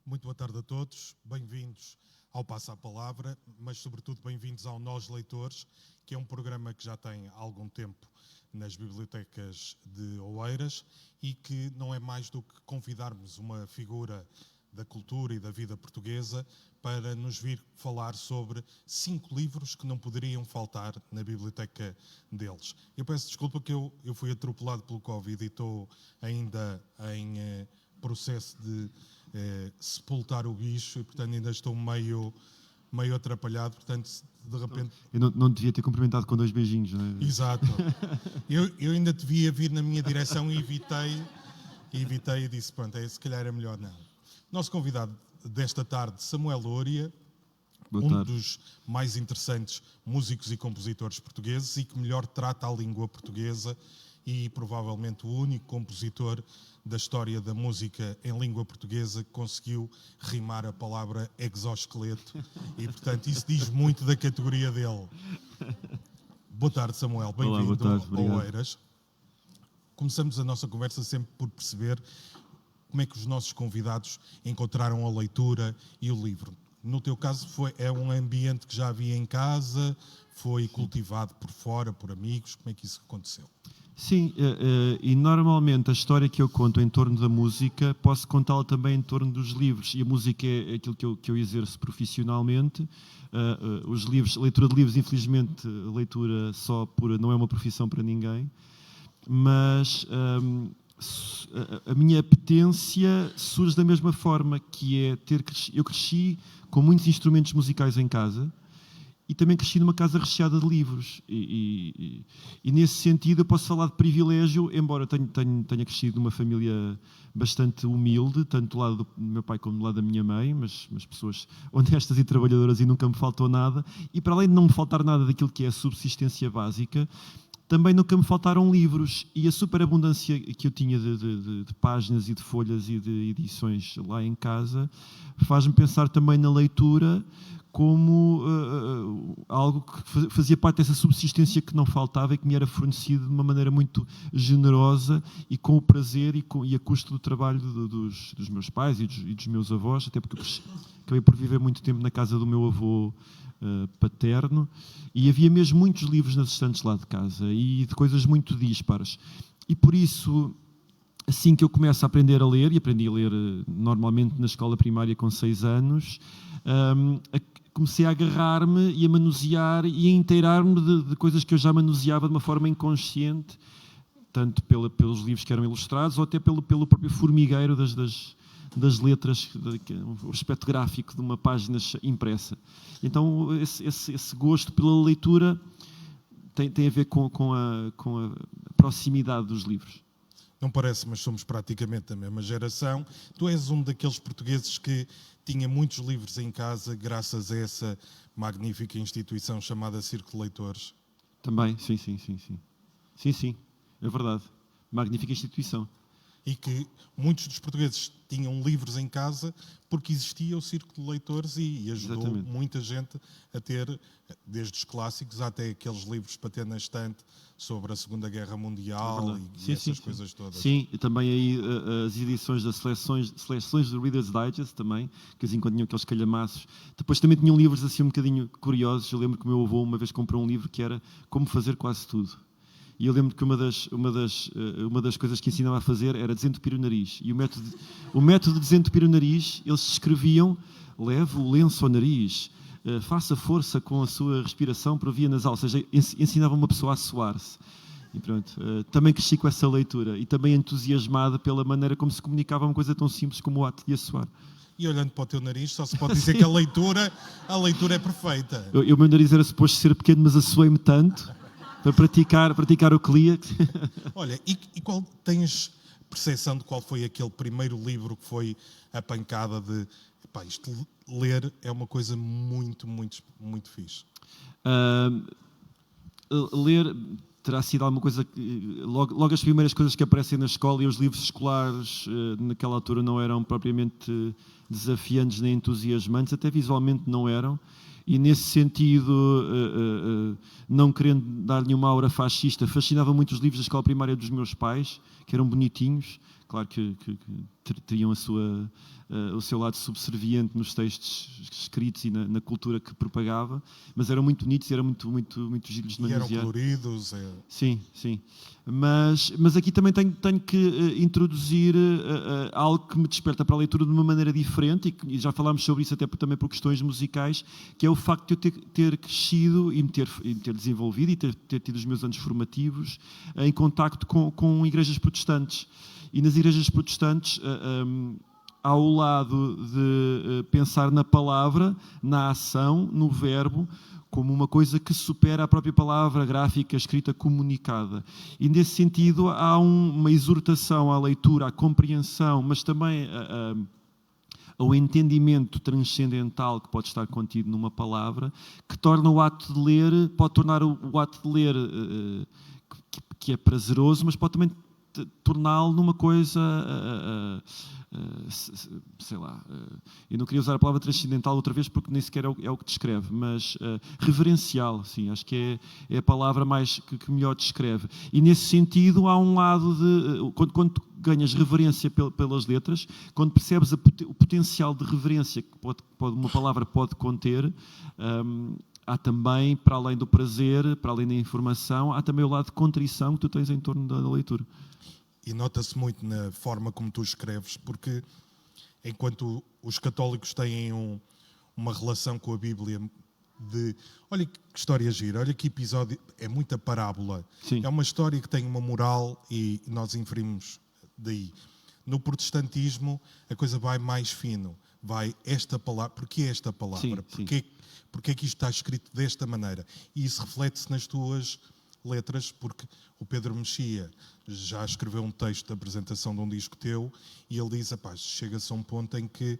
Muito boa tarde a todos, bem-vindos ao Passa a Palavra, mas sobretudo bem-vindos ao Nós Leitores, que é um programa que já tem algum tempo nas bibliotecas de Oeiras e que não é mais do que convidarmos uma figura da cultura e da vida portuguesa para nos vir falar sobre 5 livros que não poderiam faltar na biblioteca deles. Eu peço desculpa que eu fui atropelado pelo Covid e estou ainda em processo de sepultar o bicho e, portanto, ainda estou meio atrapalhado, portanto, de repente... Eu não devia ter cumprimentado com 2 beijinhos, não é? Exato. Eu ainda devia vir na minha direção e evitei e disse, pronto, se calhar é melhor não. Nosso convidado desta tarde, Samuel Lúria, dos mais interessantes músicos e compositores portugueses e que melhor trata a língua portuguesa e provavelmente o único compositor da história da música em língua portuguesa que conseguiu rimar a palavra exoesqueleto e, portanto, isso diz muito da categoria dele. Boa tarde, Samuel. Bem-vindo ao Oeiras. Começamos a nossa conversa sempre por perceber como é que os nossos convidados encontraram a leitura e o livro. No teu caso, é um ambiente que já havia em casa, foi cultivado por fora, por amigos, como é que isso aconteceu? Sim, e normalmente a história que eu conto em torno da música, posso contá-la também em torno dos livros, e a música é aquilo que eu exerço profissionalmente. Os livros, a leitura de livros, infelizmente, a leitura só pura não é uma profissão para ninguém, mas a minha apetência surge da mesma forma, que é eu cresci com muitos instrumentos musicais em casa, e também cresci numa casa recheada de livros. E nesse sentido eu posso falar de privilégio, embora tenha crescido numa família bastante humilde, tanto do lado do meu pai como do lado da minha mãe, mas pessoas honestas e trabalhadoras e nunca me faltou nada. E para além de não me faltar nada daquilo que é a subsistência básica, também nunca me faltaram livros. E a superabundância que eu tinha de páginas e de folhas e de edições lá em casa faz-me pensar também na leitura como algo que fazia parte dessa subsistência que não faltava e que me era fornecido de uma maneira muito generosa e com o prazer e a custo do trabalho dos meus pais e dos meus avós, até porque eu acabei por viver muito tempo na casa do meu avô paterno, e havia mesmo muitos livros nas estantes lá de casa e de coisas muito dispares. E por isso, assim que eu começo a aprender a ler, e aprendi a ler normalmente na escola primária com 6 anos, comecei a agarrar-me e a manusear e a inteirar-me de coisas que eu já manuseava de uma forma inconsciente, tanto pelos livros que eram ilustrados ou até pelo próprio formigueiro das letras, o aspecto gráfico de uma página impressa. Então, esse gosto pela leitura tem a ver com a proximidade dos livros. Não parece, mas somos praticamente da mesma geração. Tu és um daqueles portugueses que tinha muitos livros em casa graças a essa magnífica instituição chamada Círculo de Leitores. Também, sim. Sim, é verdade. Magnífica instituição. E que muitos dos portugueses tinham livros em casa porque existia o Círculo de Leitores e ajudou Exatamente. Muita gente a ter, desde os clássicos até aqueles livros para ter na estante sobre a Segunda Guerra Mundial e essas coisas todas. Sim, e também aí as edições das seleções do Reader's Digest também, que assim quando tinham aqueles calhamaços. Depois também tinham livros assim um bocadinho curiosos. Eu lembro que o meu avô uma vez comprou um livro que era Como Fazer Quase Tudo. E eu lembro que uma das coisas que ensinava a fazer era desentupir o nariz. E o método de desentupir o nariz, eles escreviam: leve o lenço ao nariz, faça força com a sua respiração por via nasal. Ou seja, ensinava uma pessoa a suar-se. E pronto, também cresci com essa leitura e também entusiasmada pela maneira como se comunicava uma coisa tão simples como o ato de assoar. E olhando para o teu nariz, só se pode dizer que a leitura é perfeita. O meu nariz era suposto ser pequeno, mas assoei-me tanto para praticar o que lia. Olha, e tens percepção de qual foi aquele primeiro livro que foi a pancada de isto ler é uma coisa muito, muito, muito fixe? Ler terá sido alguma coisa que logo as primeiras coisas que aparecem na escola, e os livros escolares naquela altura não eram propriamente desafiantes nem entusiasmantes, até visualmente não eram. E nesse sentido, não querendo dar nenhuma aura fascista, fascinava muito os livros da escola primária dos meus pais, que eram bonitinhos, claro que teriam o seu lado subserviente nos textos escritos e na cultura que propagava, mas eram muito bonitos e eram muito giros de manusear. E eram coloridos. Sim. Mas aqui também tenho que introduzir algo que me desperta para a leitura de uma maneira diferente, e já falámos sobre isso até também por questões musicais, que é o facto de eu ter crescido e me ter desenvolvido e ter tido os meus anos formativos em contacto com igrejas protestantes. E nas igrejas protestantes, ao lado de pensar na palavra, na ação, no verbo, como uma coisa que supera a própria palavra gráfica, escrita, comunicada. E, nesse sentido, há uma exortação à leitura, à compreensão, mas também ao entendimento transcendental que pode estar contido numa palavra, que torna o ato de ler, pode tornar o ato de ler que é prazeroso, mas pode também torná-lo numa coisa, sei lá, eu não queria usar a palavra transcendental outra vez porque nem sequer é o que descreve, mas reverencial, sim, acho que é a palavra mais que melhor descreve. E nesse sentido há um lado de, quando ganhas reverência pelas letras, quando percebes o potencial de reverência que uma palavra pode conter, há também, para além do prazer, para além da informação, há também o lado de contrição que tu tens em torno da leitura. E nota-se muito na forma como tu escreves, porque enquanto os católicos têm uma relação com a Bíblia de, olha que história gira, olha que episódio, é muita parábola. Sim. É uma história que tem uma moral e nós inferimos daí. No protestantismo a coisa vai mais fino, vai esta palavra, porquê esta palavra? Porquê é que isto está escrito desta maneira? E isso reflete-se nas tuas letras, porque o Pedro Mexia já escreveu um texto de apresentação de um disco teu e ele diz, chega-se a um ponto em que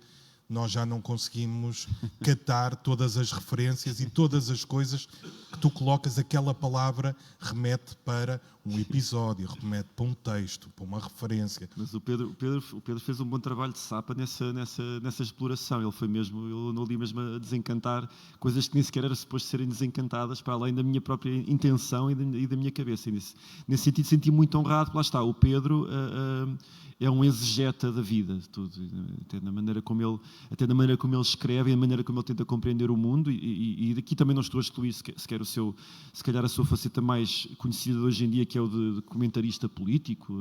nós já não conseguimos catar todas as referências e todas as coisas que tu colocas, aquela palavra remete para um episódio, remete para um texto, para uma referência. Mas o Pedro fez um bom trabalho de sapa nessa exploração. Ele não ali mesmo a desencantar coisas que nem sequer era suposto serem desencantadas, para além da minha própria intenção e da minha cabeça. E nesse sentido senti muito honrado, porque lá está, o Pedro é um exegeta da vida, tudo, até na maneira como ele escreve e a maneira como ele tenta compreender o mundo, e daqui também não estou a excluir sequer se calhar a sua faceta mais conhecida de hoje em dia, que é o de comentarista político,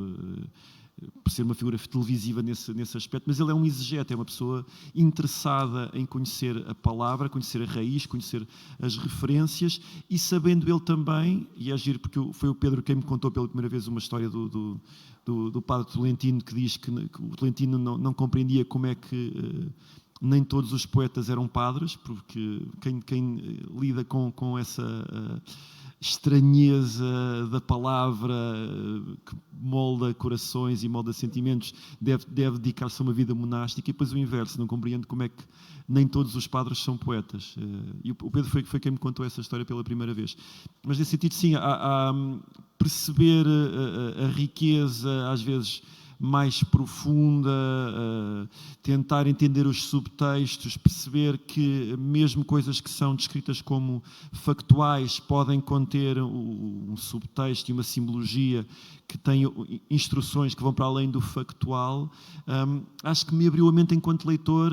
por ser uma figura televisiva nesse aspecto, mas ele é um exegeta, é uma pessoa interessada em conhecer a palavra, conhecer a raiz, conhecer as referências, e sabendo ele também, e é giro porque foi o Pedro quem me contou pela primeira vez uma história do padre Tolentino, que diz que o Tolentino não compreendia como é que nem todos os poetas eram padres, porque quem lida com essa estranheza da palavra que molda corações e molda sentimentos deve dedicar-se a uma vida monástica, e depois o inverso, não compreendo como é que nem todos os padres são poetas. E o Pedro foi quem me contou essa história pela primeira vez. Mas nesse sentido, sim, há perceber a riqueza, às vezes mais profunda, tentar entender os subtextos, perceber que mesmo coisas que são descritas como factuais podem conter um subtexto e uma simbologia que tem instruções que vão para além do factual. Acho que me abriu a mente enquanto leitor,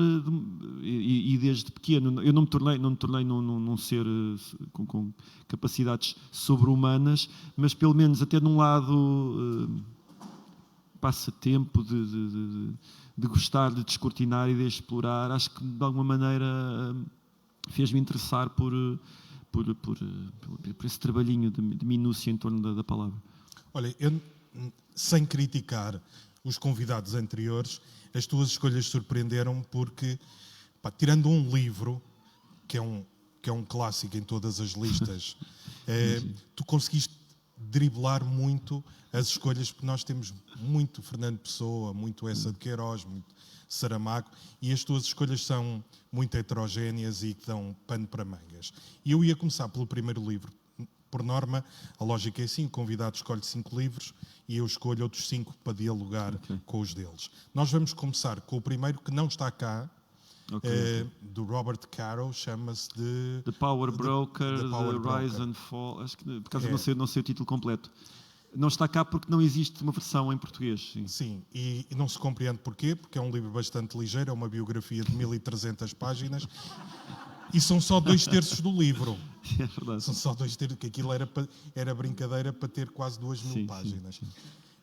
e desde pequeno. Eu não me tornei num ser com capacidades sobre-humanas, mas pelo menos até num lado passatempo de gostar de descortinar e de explorar, acho que de alguma maneira fez-me interessar por esse trabalhinho de minúcia em torno da palavra. Olha, eu, sem criticar os convidados anteriores, as tuas escolhas surpreenderam-me porque, tirando um livro, que é um clássico em todas as listas, tu conseguiste driblar muito as escolhas, porque nós temos muito Fernando Pessoa, muito Essa de Queiroz, muito Saramago, e as tuas escolhas são muito heterogéneas e que dão pano para mangas. E eu ia começar pelo primeiro livro. Por norma, a lógica é assim, o convidado escolhe 5 livros e eu escolho outros 5 para dialogar com os deles. Nós vamos começar com o primeiro, que não está cá, do Robert Caro, chama-se The Power Broker, The Rise and Fall, acho que por acaso não sei o título completo. não está cá porque não existe uma versão em português. Sim, e não se compreende porquê, porque é um livro bastante ligeiro, é uma biografia de 1300 páginas e são só 2/3 do livro. É verdade. São só 2/3, que aquilo era brincadeira para ter quase 2000 páginas. Sim.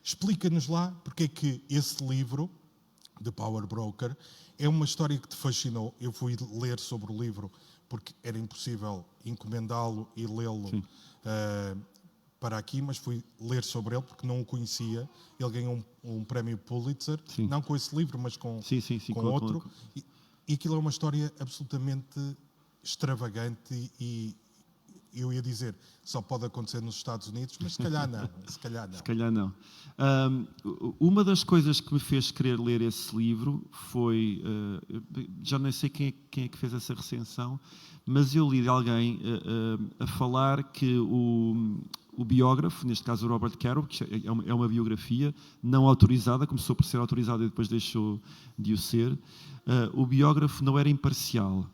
Explica-nos lá porque é que esse livro, The Power Broker, é uma história que te fascinou. Eu fui ler sobre o livro porque era impossível encomendá-lo e lê-lo para aqui, mas fui ler sobre ele porque não o conhecia. Ele ganhou um prémio Pulitzer, não com esse livro, mas com outro. E aquilo é uma história absolutamente extravagante e eu ia dizer, só pode acontecer nos Estados Unidos, mas se calhar não. Se calhar não. Uma das coisas que me fez querer ler esse livro foi, já nem sei quem é que fez essa recensão, mas eu li de alguém a falar que o biógrafo, neste caso o Robert Caro, que é uma biografia não autorizada, começou por ser autorizada e depois deixou de o ser, o biógrafo não era imparcial.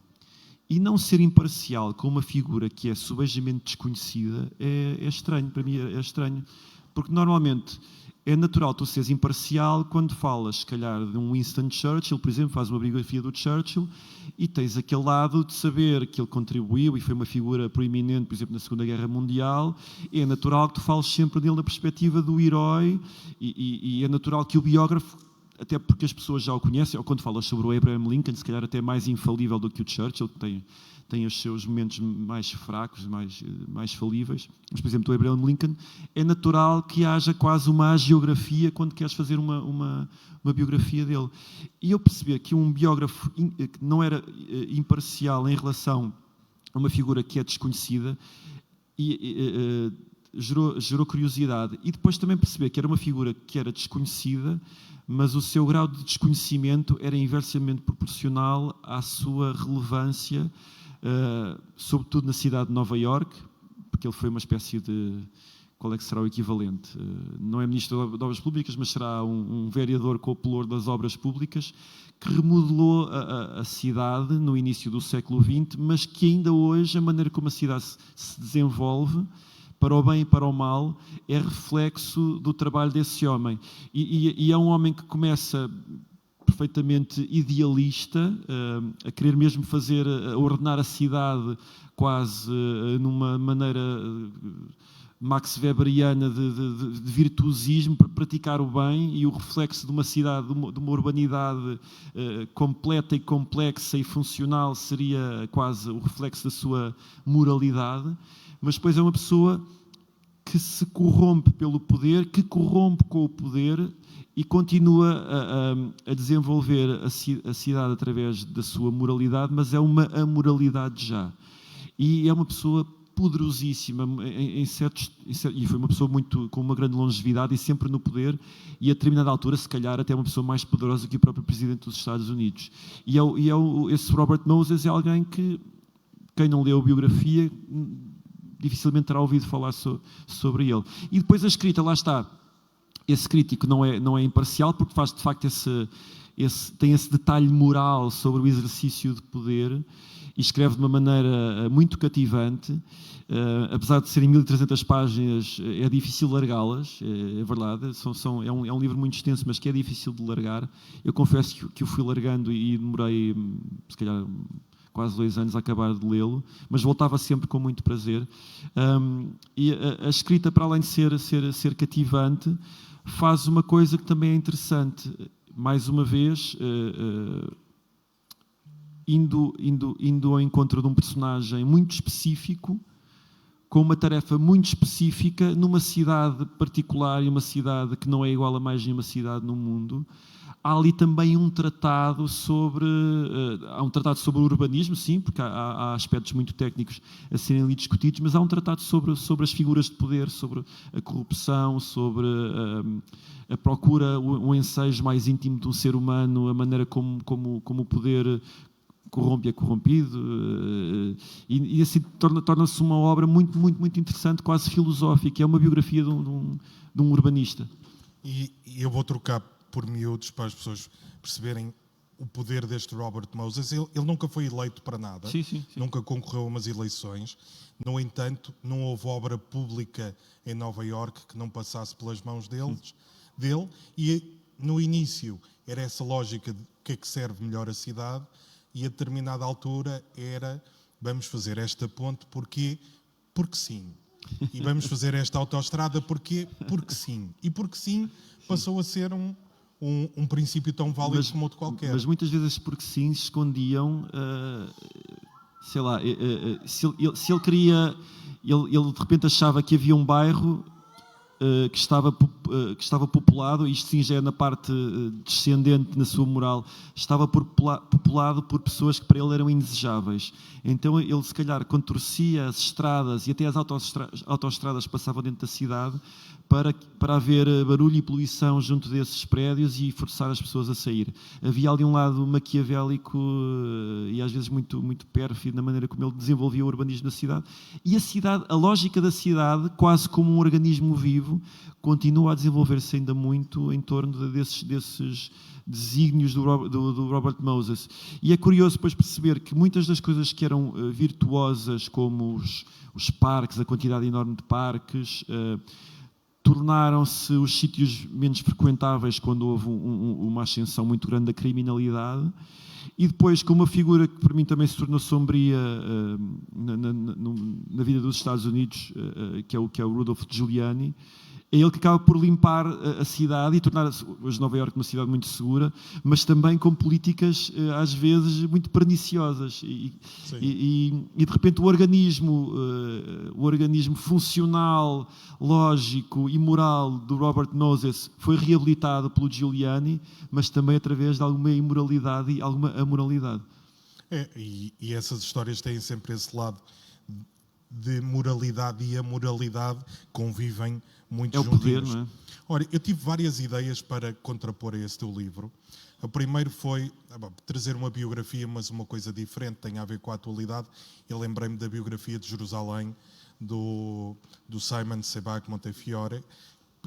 E não ser imparcial com uma figura que é subejamente desconhecida é estranho, para mim é estranho. Porque normalmente é natural tu seres imparcial quando falas, se calhar, de um Winston Churchill, por exemplo, faz uma biografia do Churchill e tens aquele lado de saber que ele contribuiu e foi uma figura proeminente, por exemplo, na Segunda Guerra Mundial. É natural que tu fales sempre dele na perspectiva do herói e é natural que o biógrafo, até porque as pessoas já o conhecem, ou quando falas sobre o Abraham Lincoln, se calhar até mais infalível do que o Churchill, que tem os seus momentos mais fracos, mais falíveis. Mas, por exemplo, o Abraham Lincoln, é natural que haja quase uma hagiografia quando queres fazer uma biografia dele. E eu percebi que um biógrafo que não era imparcial em relação a uma figura que é desconhecida, gerou curiosidade. E depois também perceber que era uma figura que era desconhecida, mas o seu grau de desconhecimento era inversamente proporcional à sua relevância, sobretudo na cidade de Nova Iorque, porque ele foi uma espécie de... Qual é que será o equivalente? Não é ministro de Obras Públicas, mas será um vereador com o pelour das obras públicas, que remodelou a cidade no início do século XX, mas que ainda hoje, a maneira como a cidade se desenvolve, para o bem e para o mal, é reflexo do trabalho desse homem. E é um homem que começa perfeitamente idealista, a querer mesmo ordenar a cidade quase numa maneira Max Weberiana de virtuosismo, para praticar o bem, e o reflexo de uma cidade, de uma urbanidade completa e complexa e funcional seria quase o reflexo da sua moralidade. Mas depois é uma pessoa que se corrompe pelo poder, que corrompe com o poder e continua a desenvolver a cidade através da sua moralidade, mas é uma amoralidade já. E é uma pessoa poderosíssima e foi uma pessoa com uma grande longevidade e sempre no poder, e a determinada altura, se calhar, até uma pessoa mais poderosa que o próprio Presidente dos Estados Unidos. Esse Robert Moses é alguém que, quem não leu a biografia, dificilmente terá ouvido falar sobre ele. E depois a escrita, lá está, esse crítico não é imparcial, porque faz de facto tem esse detalhe moral sobre o exercício de poder, e escreve de uma maneira muito cativante. Apesar de serem 1300 páginas, é difícil largá-las, é verdade. É um livro muito extenso, mas que é difícil de largar. Eu confesso que o fui largando e demorei, se calhar, quase 2 anos a acabar de lê-lo, mas voltava sempre com muito prazer. E a escrita, para além de ser cativante, faz uma coisa que também é interessante. Mais uma vez, indo ao encontro de um personagem muito específico, com uma tarefa muito específica, numa cidade particular, e uma cidade que não é igual a mais nenhuma cidade no mundo. Há ali também um tratado sobre o urbanismo, sim, porque há aspectos muito técnicos a serem ali discutidos, mas há um tratado sobre as figuras de poder, sobre a corrupção, sobre a procura, o ensejo mais íntimo de um ser humano, a maneira como o poder corrompe é corrompido, e assim torna-se uma obra muito, muito, muito interessante, quase filosófica. É uma biografia de um urbanista. E eu vou trocar por miúdos para as pessoas perceberem o poder deste Robert Moses. Ele nunca foi eleito para nada, sim. Nunca concorreu a umas eleições. No entanto, não houve obra pública em Nova Iorque que não passasse pelas mãos dele. E no início era essa lógica de o que é que serve melhor a cidade, e a determinada altura era: vamos fazer esta ponte porque sim. E vamos fazer esta autoestrada porque sim. E porque sim passou a ser um princípio tão válido como outro qualquer. Mas muitas vezes porque sim se escondiam, sei lá, se ele queria, ele de repente achava que havia um bairro que estava populado, isto sim já é na parte descendente na sua moral, estava populado por pessoas que para ele eram indesejáveis. Então ele se calhar contorcia as estradas e até as autoestradas passavam dentro da cidade para haver barulho e poluição junto desses prédios e forçar as pessoas a sair. Havia ali um lado maquiavélico e às vezes muito, muito pérfido na maneira como ele desenvolvia o urbanismo da cidade. E a lógica da cidade, quase como um organismo vivo, continua a desenvolver-se ainda muito em torno desses desígnios do Robert Moses. E é curioso depois perceber que muitas das coisas que eram virtuosas, como os parques, a quantidade enorme de parques, tornaram-se os sítios menos frequentáveis quando houve uma ascensão muito grande da criminalidade. E depois, com uma figura que para mim também se tornou sombria na vida dos Estados Unidos, que é o Rudolph Giuliani, é ele que acaba por limpar a cidade e tornar hoje Nova Iorque uma cidade muito segura, mas também com políticas às vezes muito perniciosas. E de repente o organismo funcional, lógico e moral do Robert Moses foi reabilitado pelo Giuliani, mas também através de alguma imoralidade e alguma amoralidade. E essas histórias têm sempre esse lado de moralidade e amoralidade convivem muito juntinhos. É o poder, não é? Ora, eu tive várias ideias para contrapor a esse teu livro. O primeiro foi trazer uma biografia, mas uma coisa diferente, tem a ver com a atualidade. Eu lembrei-me da biografia de Jerusalém, do Simon Sebag Montefiore.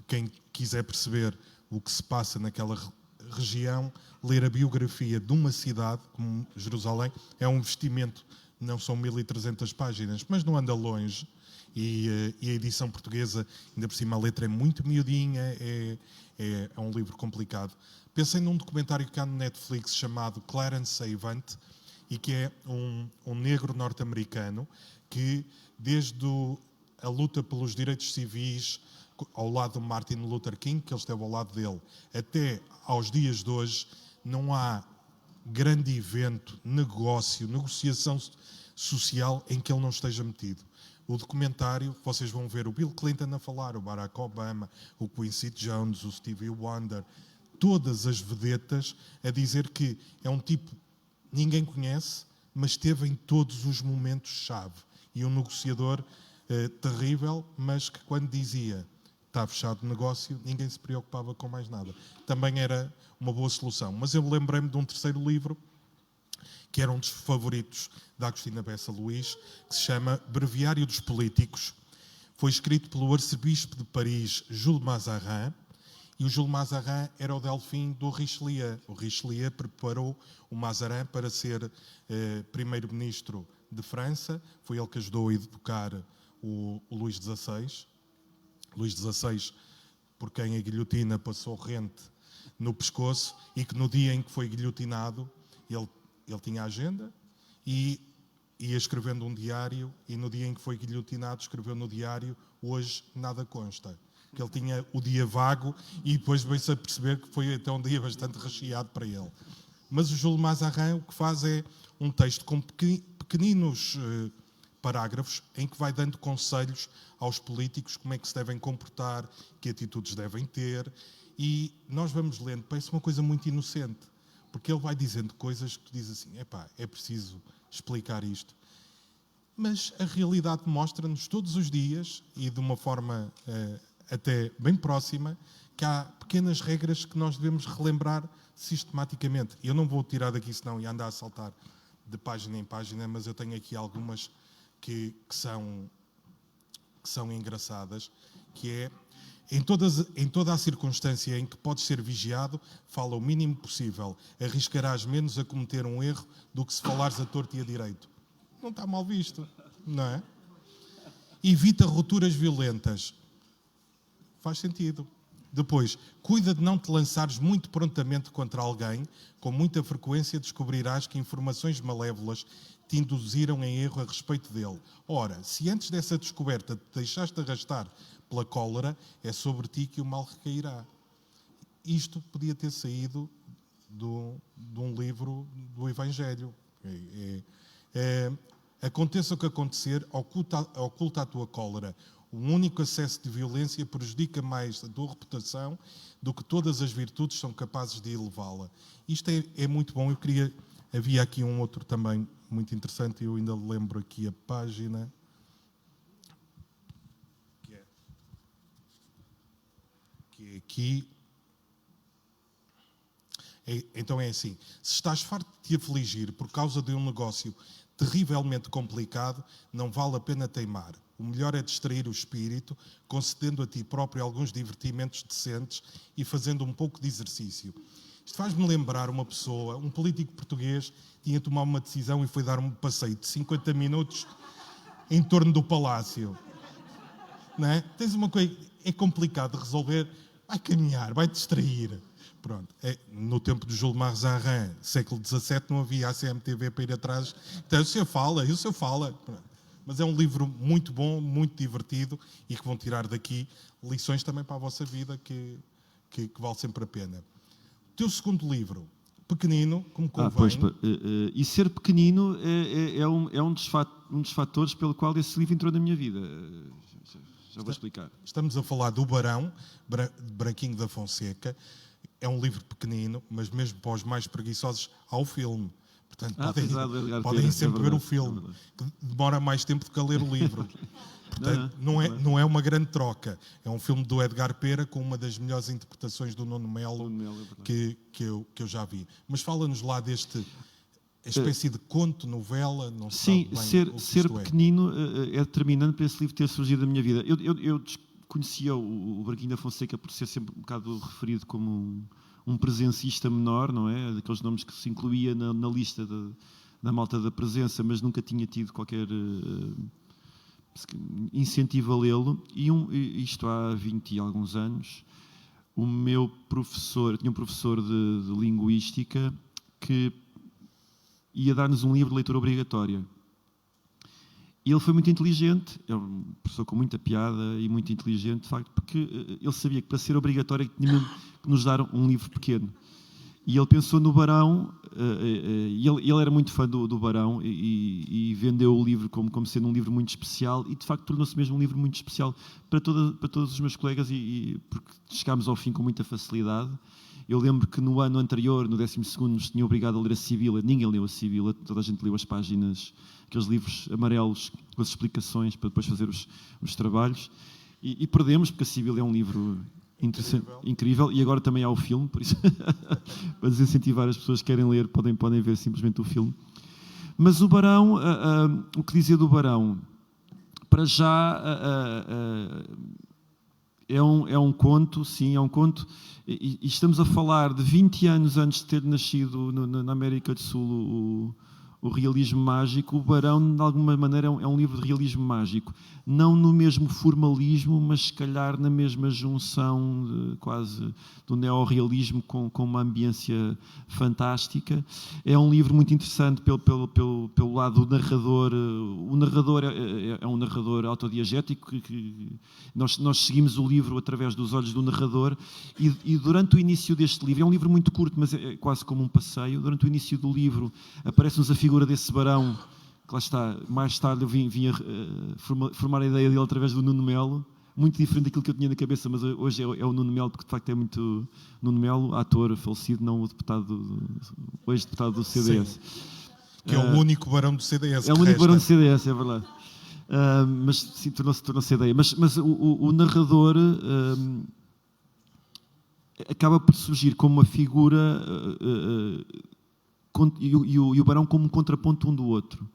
Quem quiser perceber o que se passa naquela região, ler a biografia de uma cidade como Jerusalém é um investimento. Não são 1300 páginas, mas não anda longe. E a edição portuguesa, ainda por cima a letra é muito miudinha, é um livro complicado. Pensei num documentário que há no Netflix chamado Clarence Avant, e que é um negro norte-americano que, desde a luta pelos direitos civis ao lado de Martin Luther King, que ele esteve ao lado dele, até aos dias de hoje, não há grande evento, negociação social em que ele não esteja metido. O documentário, vocês vão ver o Bill Clinton a falar, o Barack Obama, o Quincy Jones, o Stevie Wonder, todas as vedetas a dizer que é um tipo que ninguém conhece, mas esteve em todos os momentos-chave. E um negociador terrível, mas que quando dizia está fechado o negócio, ninguém se preocupava com mais nada. Também era uma boa solução. Mas eu lembrei-me de um terceiro livro, que era um dos favoritos da Agostina Bessa Luís, que se chama Breviário dos Políticos. Foi escrito pelo arcebispo de Paris, Jules Mazarin, e o Jules Mazarin era o Delfim do Richelieu. O Richelieu preparou o Mazarin para ser primeiro-ministro de França. Foi ele que ajudou a educar o Luís XVI. Luís XVI, por quem a guilhotina passou rente no pescoço, e que no dia em que foi guilhotinado, ele tinha agenda e ia escrevendo um diário, e no dia em que foi guilhotinado escreveu no diário: hoje nada consta. Que ele tinha o dia vago, e depois veio-se a perceber que foi até um dia bastante recheado para ele. Mas o Jules Mazarin o que faz é um texto com pequeninos parágrafos em que vai dando conselhos aos políticos, como é que se devem comportar, que atitudes devem ter, e nós vamos lendo, parece uma coisa muito inocente, porque ele vai dizendo coisas que tu dizes assim: é preciso explicar isto. Mas a realidade mostra-nos todos os dias, e de uma forma até bem próxima, que há pequenas regras que nós devemos relembrar sistematicamente. Eu não vou tirar daqui senão e andar a saltar de página em página, mas eu tenho aqui algumas que são engraçadas, que é Em toda a circunstância em que podes ser vigiado, fala o mínimo possível. Arriscarás menos a cometer um erro do que se falares a torto e a direito. Não está mal visto, não é? Evita rupturas violentas. Faz sentido. Depois, cuida de não te lançares muito prontamente contra alguém. Com muita frequência descobrirás que informações malévolas te induziram em erro a respeito dele. Ora, se antes dessa descoberta te deixaste arrastar pela cólera, é sobre ti que o mal recairá. Isto podia ter saído de um livro do Evangelho. Aconteça o que acontecer, oculta a tua cólera. Um único acesso de violência prejudica mais a tua reputação do que todas as virtudes são capazes de elevá-la. Isto é muito bom. Havia aqui um outro também muito interessante, eu ainda lembro aqui a página. Que é aqui. Então é assim: se estás farto de te afligir por causa de um negócio terrivelmente complicado, não vale a pena teimar. O melhor é distrair o espírito, concedendo a ti próprio alguns divertimentos decentes e fazendo um pouco de exercício. Isto faz-me lembrar uma pessoa, um político português, tinha tomado uma decisão e foi dar um passeio de 50 minutos em torno do palácio. Não é? Tens uma coisa, é complicado de resolver, vai caminhar, vai distrair. Pronto. No tempo de Jules Mazarin, século XVII, não havia a CMTV para ir atrás. Então, o senhor fala. Pronto. Mas é um livro muito bom, muito divertido e que vão tirar daqui lições também para a vossa vida que vale sempre a pena. O teu segundo livro, pequenino, como convém... E ser pequenino é um dos fatores pelo qual esse livro entrou na minha vida. Já vou explicar. Estamos a falar do Barão, Branquinho da Fonseca. É um livro pequenino, mas mesmo para os mais preguiçosos, há o filme. Portanto, podem sempre ver o filme, que demora mais tempo do que a ler o livro. Portanto, não é uma grande troca. É um filme do Edgar Pera com uma das melhores interpretações do Nuno Melo que eu já vi. Mas fala-nos lá deste espécie de conto, novela, não sei. Sim, ser pequenino é determinante para esse livro ter surgido da minha vida. Eu conhecia o Branquinho da Fonseca por ser sempre um bocado referido como um presencista menor, não é? Daqueles nomes que se incluía na lista da malta da presença, mas nunca tinha tido qualquer incentivo a lê-lo. E isto há 20 e alguns anos, o meu professor, tinha um professor de linguística que ia dar-nos um livro de leitura obrigatória. E ele foi muito inteligente, é um professor com muita piada e muito inteligente, de facto, porque ele sabia que para ser obrigatório tinha mesmo que nos dar um livro pequeno. E ele pensou no Barão, ele era muito fã do Barão e vendeu o livro como sendo um livro muito especial e, de facto, tornou-se mesmo um livro muito especial para todos os meus colegas porque chegámos ao fim com muita facilidade. Eu lembro que no ano anterior, no 12º, nos tinha obrigado a ler a Sibila. Ninguém leu a Sibila, toda a gente leu as páginas, aqueles livros amarelos com as explicações para depois fazer os trabalhos. E perdemos, porque a Sibila é um livro incrível. E agora também há o filme, por isso, para desincentivar as pessoas que querem ler, podem ver simplesmente o filme. Mas o Barão, o que dizia do Barão, para já... É um conto, sim, é um conto, e estamos a falar de 20 anos antes de ter nascido na América do Sul o realismo mágico. O Barão, de alguma maneira, é um livro de realismo mágico. Não no mesmo formalismo, mas se calhar na mesma junção quase do neorrealismo com uma ambiência fantástica. É um livro muito interessante pelo lado do narrador. O narrador é um narrador autodiegético, que nós seguimos o livro através dos olhos do narrador e durante o início deste livro, é um livro muito curto, mas é quase como um passeio, durante o início do livro aparece-nos a figura desse Barão, que lá está, mais tarde eu vim a formar a ideia dele através do Nuno Melo, muito diferente daquilo que eu tinha na cabeça, mas hoje é o Nuno Melo, porque de facto é muito Nuno Melo, ator falecido, não o hoje deputado do CDS. Sim. Que é o único Barão do CDS. É o único Barão do CDS, é verdade. Mas sim, tornou-se ideia. Mas o narrador acaba por surgir como uma figura... e o Barão como um contraponto um do outro.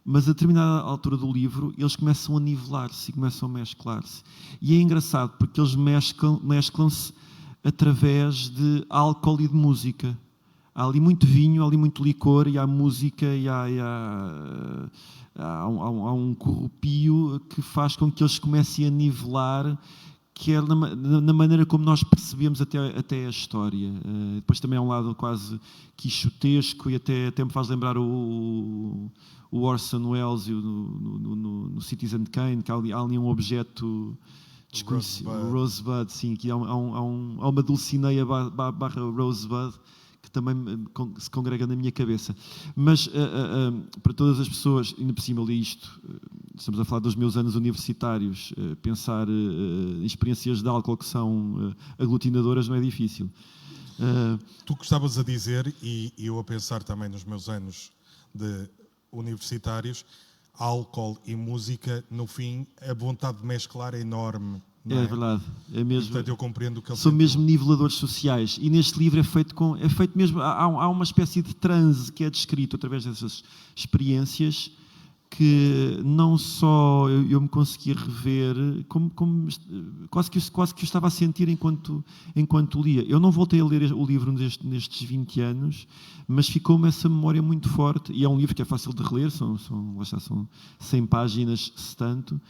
mas a determinada altura do livro eles começam a nivelar-se e começam a mesclar-se. E é engraçado porque eles mesclam-se através de álcool e de música. Há ali muito vinho, há ali muito licor, e há música, e há um corrupio que faz com que eles comecem a nivelar, que é na maneira como nós percebemos até a história. Depois também há um lado quase quixotesco, e até me faz lembrar o Orson Welles no Citizen Kane, que há ali um objeto desconhecido, Rosebud, sim, que há uma Dulcinea barra Rosebud, que também se congrega na minha cabeça. Mas para todas as pessoas, ainda por cima li isto, estamos a falar dos meus anos universitários, pensar em experiências de álcool que são aglutinadoras não é difícil. Tu gostavas a dizer, e eu a pensar também nos meus anos de universitários, álcool e música, no fim, a vontade de mesclar é enorme. É verdade, é mesmo. Portanto, eu compreendo o que ele São mesmo niveladores sociais, e neste livro é feito mesmo, há uma espécie de transe que é descrito através dessas experiências, que não só eu me conseguia rever, como quase que eu estava a sentir enquanto lia. Eu não voltei a ler o livro nestes 20 anos, mas ficou-me essa memória muito forte, e é um livro que é fácil de reler, são 100 páginas, se tanto,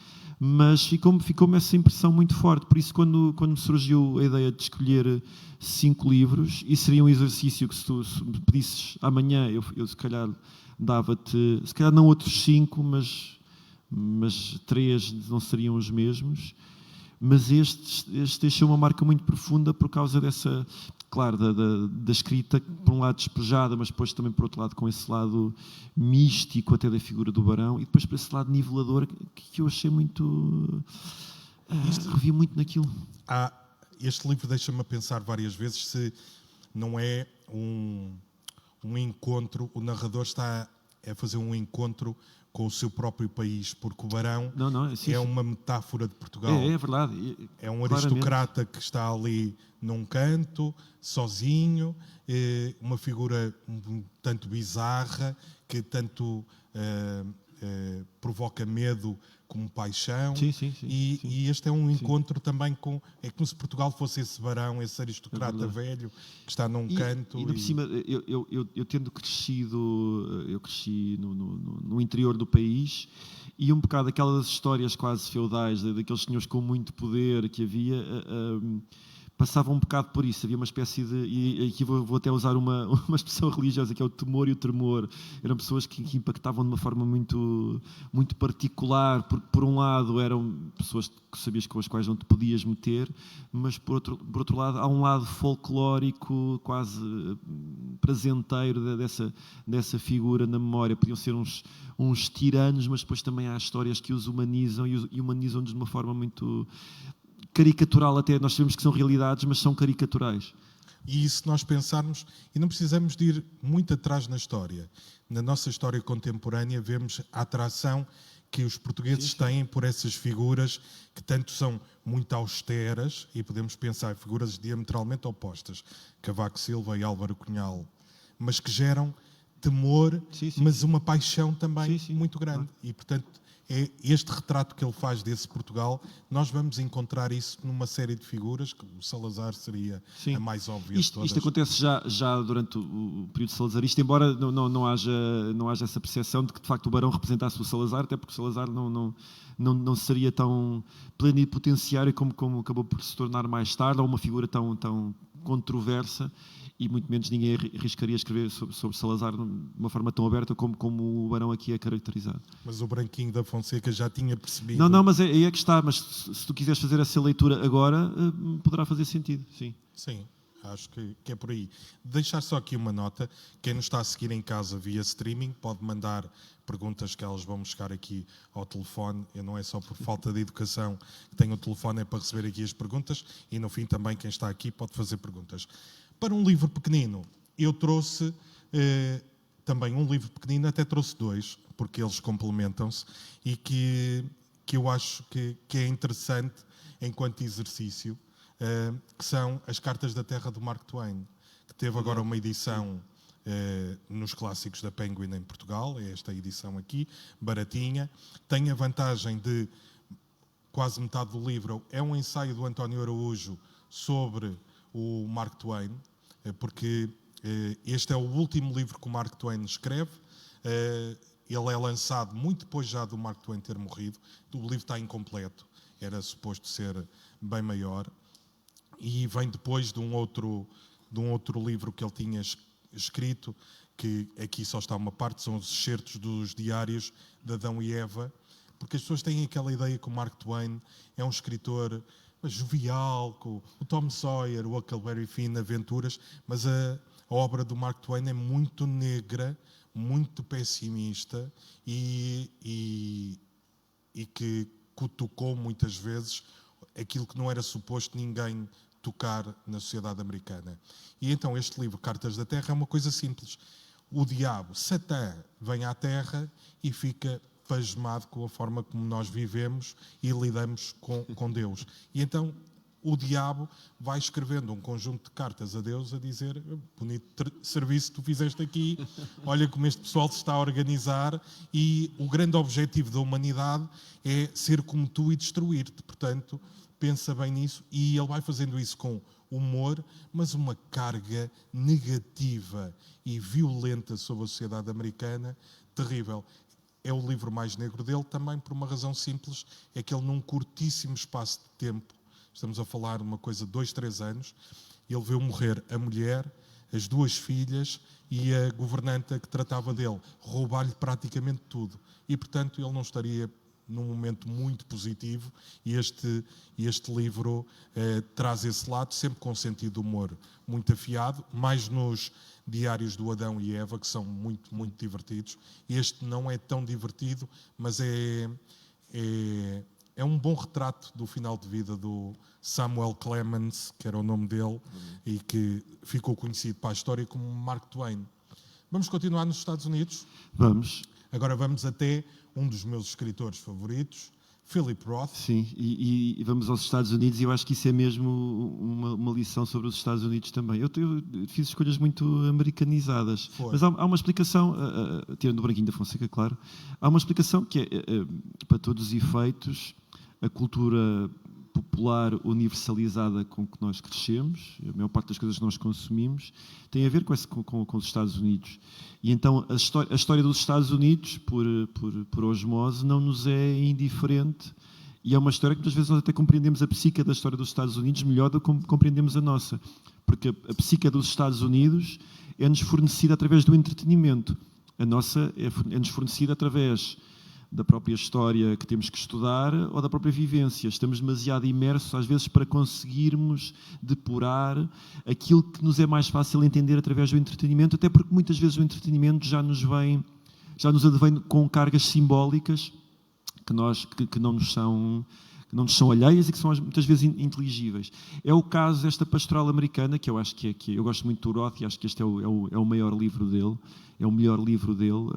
mas ficou-me essa impressão muito forte. Por isso, quando me surgiu a ideia de escolher 5 livros, e seria um exercício que se me pedisses amanhã, eu se calhar dava-te, se calhar não outros 5, mas 3 não seriam os mesmos, mas este deixou uma marca muito profunda por causa dessa, claro, da escrita, por um lado despejada, mas depois também por outro lado com esse lado místico até da figura do Barão, e depois por esse lado nivelador que eu achei muito... revi muito naquilo. Este livro deixa-me a pensar várias vezes se não é um encontro, o narrador está a fazer um encontro com o seu próprio país, porque o Barão é uma metáfora de Portugal. É verdade. É um aristocrata que está ali num canto, sozinho, uma figura um tanto bizarra, que tanto provoca medo como paixão. Sim. E este é um encontro também com... É como se Portugal fosse esse Barão, esse aristocrata velho, que está num canto. E por cima, eu tendo crescido... Eu cresci no interior do país, e um bocado aquelas histórias quase feudais, daqueles senhores com muito poder que havia... passava um bocado por isso, havia uma espécie de... E aqui vou até usar uma expressão religiosa, que é o temor e o tremor. Eram pessoas que impactavam de uma forma muito, muito particular, porque por um lado eram pessoas que sabias com as quais não te podias meter, mas por outro lado há um lado folclórico, quase prazenteiro dessa figura na memória. Podiam ser uns tiranos, mas depois também há histórias que os humanizam, e humanizam-nos de uma forma muito... caricatural até, nós sabemos que são realidades, mas são caricaturais. E se nós pensarmos, e não precisamos de ir muito atrás na história, na nossa história contemporânea vemos a atração que os portugueses têm por essas figuras que tanto são muito austeras, e podemos pensar em figuras diametralmente opostas, Cavaco Silva e Álvaro Cunhal, mas que geram temor, mas uma paixão também muito grande. E, portanto, é este retrato que ele faz desse Portugal, nós vamos encontrar isso numa série de figuras, que o Salazar seria a mais óbvia de todas. Isto acontece já durante o período salazarista, embora não haja essa percepção de que de facto o Barão representasse o Salazar, até porque o Salazar não seria tão plenipotenciário como acabou por se tornar mais tarde, ou uma figura tão controversa, e muito menos ninguém arriscaria escrever sobre Salazar de uma forma tão aberta como o Barão aqui é caracterizado. Mas o Branquinho da Fonseca já tinha percebido... Não, mas aí é que está. Mas se tu quiseres fazer essa leitura agora, poderá fazer sentido, sim. Sim, acho que é por aí. Deixar só aqui uma nota. Quem nos está a seguir em casa via streaming pode mandar perguntas que elas vão chegar aqui ao telefone. Eu não é só por falta de educação que tenho o telefone, é para receber aqui as perguntas. E no fim também quem está aqui pode fazer perguntas. Para um livro pequenino, eu trouxe também um livro pequenino, até trouxe 2, porque eles complementam-se, e que eu acho que é interessante enquanto exercício, que são As Cartas da Terra, do Mark Twain, que teve agora uma edição nos clássicos da Penguin em Portugal, é esta edição aqui, baratinha. Tem a vantagem de quase metade do livro é um ensaio do António Araújo sobre o Mark Twain, porque este é o último livro que o Mark Twain escreve. Ele é lançado muito depois já do Mark Twain ter morrido. O livro está incompleto, era suposto ser bem maior, e vem depois de um outro livro que ele tinha escrito, que aqui só está uma parte, são os excertos dos diários de Adão e Eva, porque as pessoas têm aquela ideia que o Mark Twain é um escritor jovial, com o Tom Sawyer, o Huckleberry Finn, aventuras, mas a obra do Mark Twain é muito negra, muito pessimista e que cutucou muitas vezes aquilo que não era suposto ninguém tocar na sociedade americana. E então este livro, Cartas da Terra, é uma coisa simples. O diabo, Satã, vem à Terra e fica pasmado com a forma como nós vivemos e lidamos com Deus. E então o diabo vai escrevendo um conjunto de cartas a Deus a dizer: bonito serviço que tu fizeste aqui, olha como este pessoal se está a organizar, e o grande objetivo da humanidade é ser como tu e destruir-te. Portanto, pensa bem nisso. E ele vai fazendo isso com humor, mas uma carga negativa e violenta sobre a sociedade americana terrível. É o livro mais negro dele, também por uma razão simples, é que ele, num curtíssimo espaço de tempo, estamos a falar de uma coisa de 2, 3 anos, ele viu morrer a mulher, as 2 filhas e a governanta que tratava dele, roubar-lhe praticamente tudo. E, portanto, ele não estaria num momento muito positivo, e este livro traz esse lado, sempre com sentido de humor muito afiado, mais nos diários do Adão e Eva, que são muito, muito divertidos. Este não é tão divertido, mas é um bom retrato do final de vida do Samuel Clemens, que era o nome dele, e que ficou conhecido para a história como Mark Twain. Vamos continuar nos Estados Unidos? Vamos. Agora vamos até um dos meus escritores favoritos, Philip Roth. Sim, e vamos aos Estados Unidos, e eu acho que isso é mesmo uma lição sobre os Estados Unidos também. Eu fiz escolhas muito americanizadas, mas há uma explicação, tirando o Branquinho da Fonseca, claro, há uma explicação que é, para todos os efeitos, a cultura popular universalizada com que nós crescemos, a maior parte das coisas que nós consumimos, tem a ver com os Estados Unidos. E então a história dos Estados Unidos, por osmose, não nos é indiferente, e é uma história que muitas vezes nós até compreendemos a psique da história dos Estados Unidos melhor do que compreendemos a nossa, porque a psique dos Estados Unidos é-nos fornecida através do entretenimento. A nossa é-nos fornecida através da própria história que temos que estudar ou da própria vivência. Estamos demasiado imersos, às vezes, para conseguirmos depurar aquilo que nos é mais fácil entender através do entretenimento, até porque muitas vezes o entretenimento já nos advém com cargas simbólicas que não nos são alheias e que são muitas vezes inteligíveis. É o caso desta pastoral americana, que eu acho que eu gosto muito do Roth, e acho que este é o maior livro dele, é o melhor livro dele,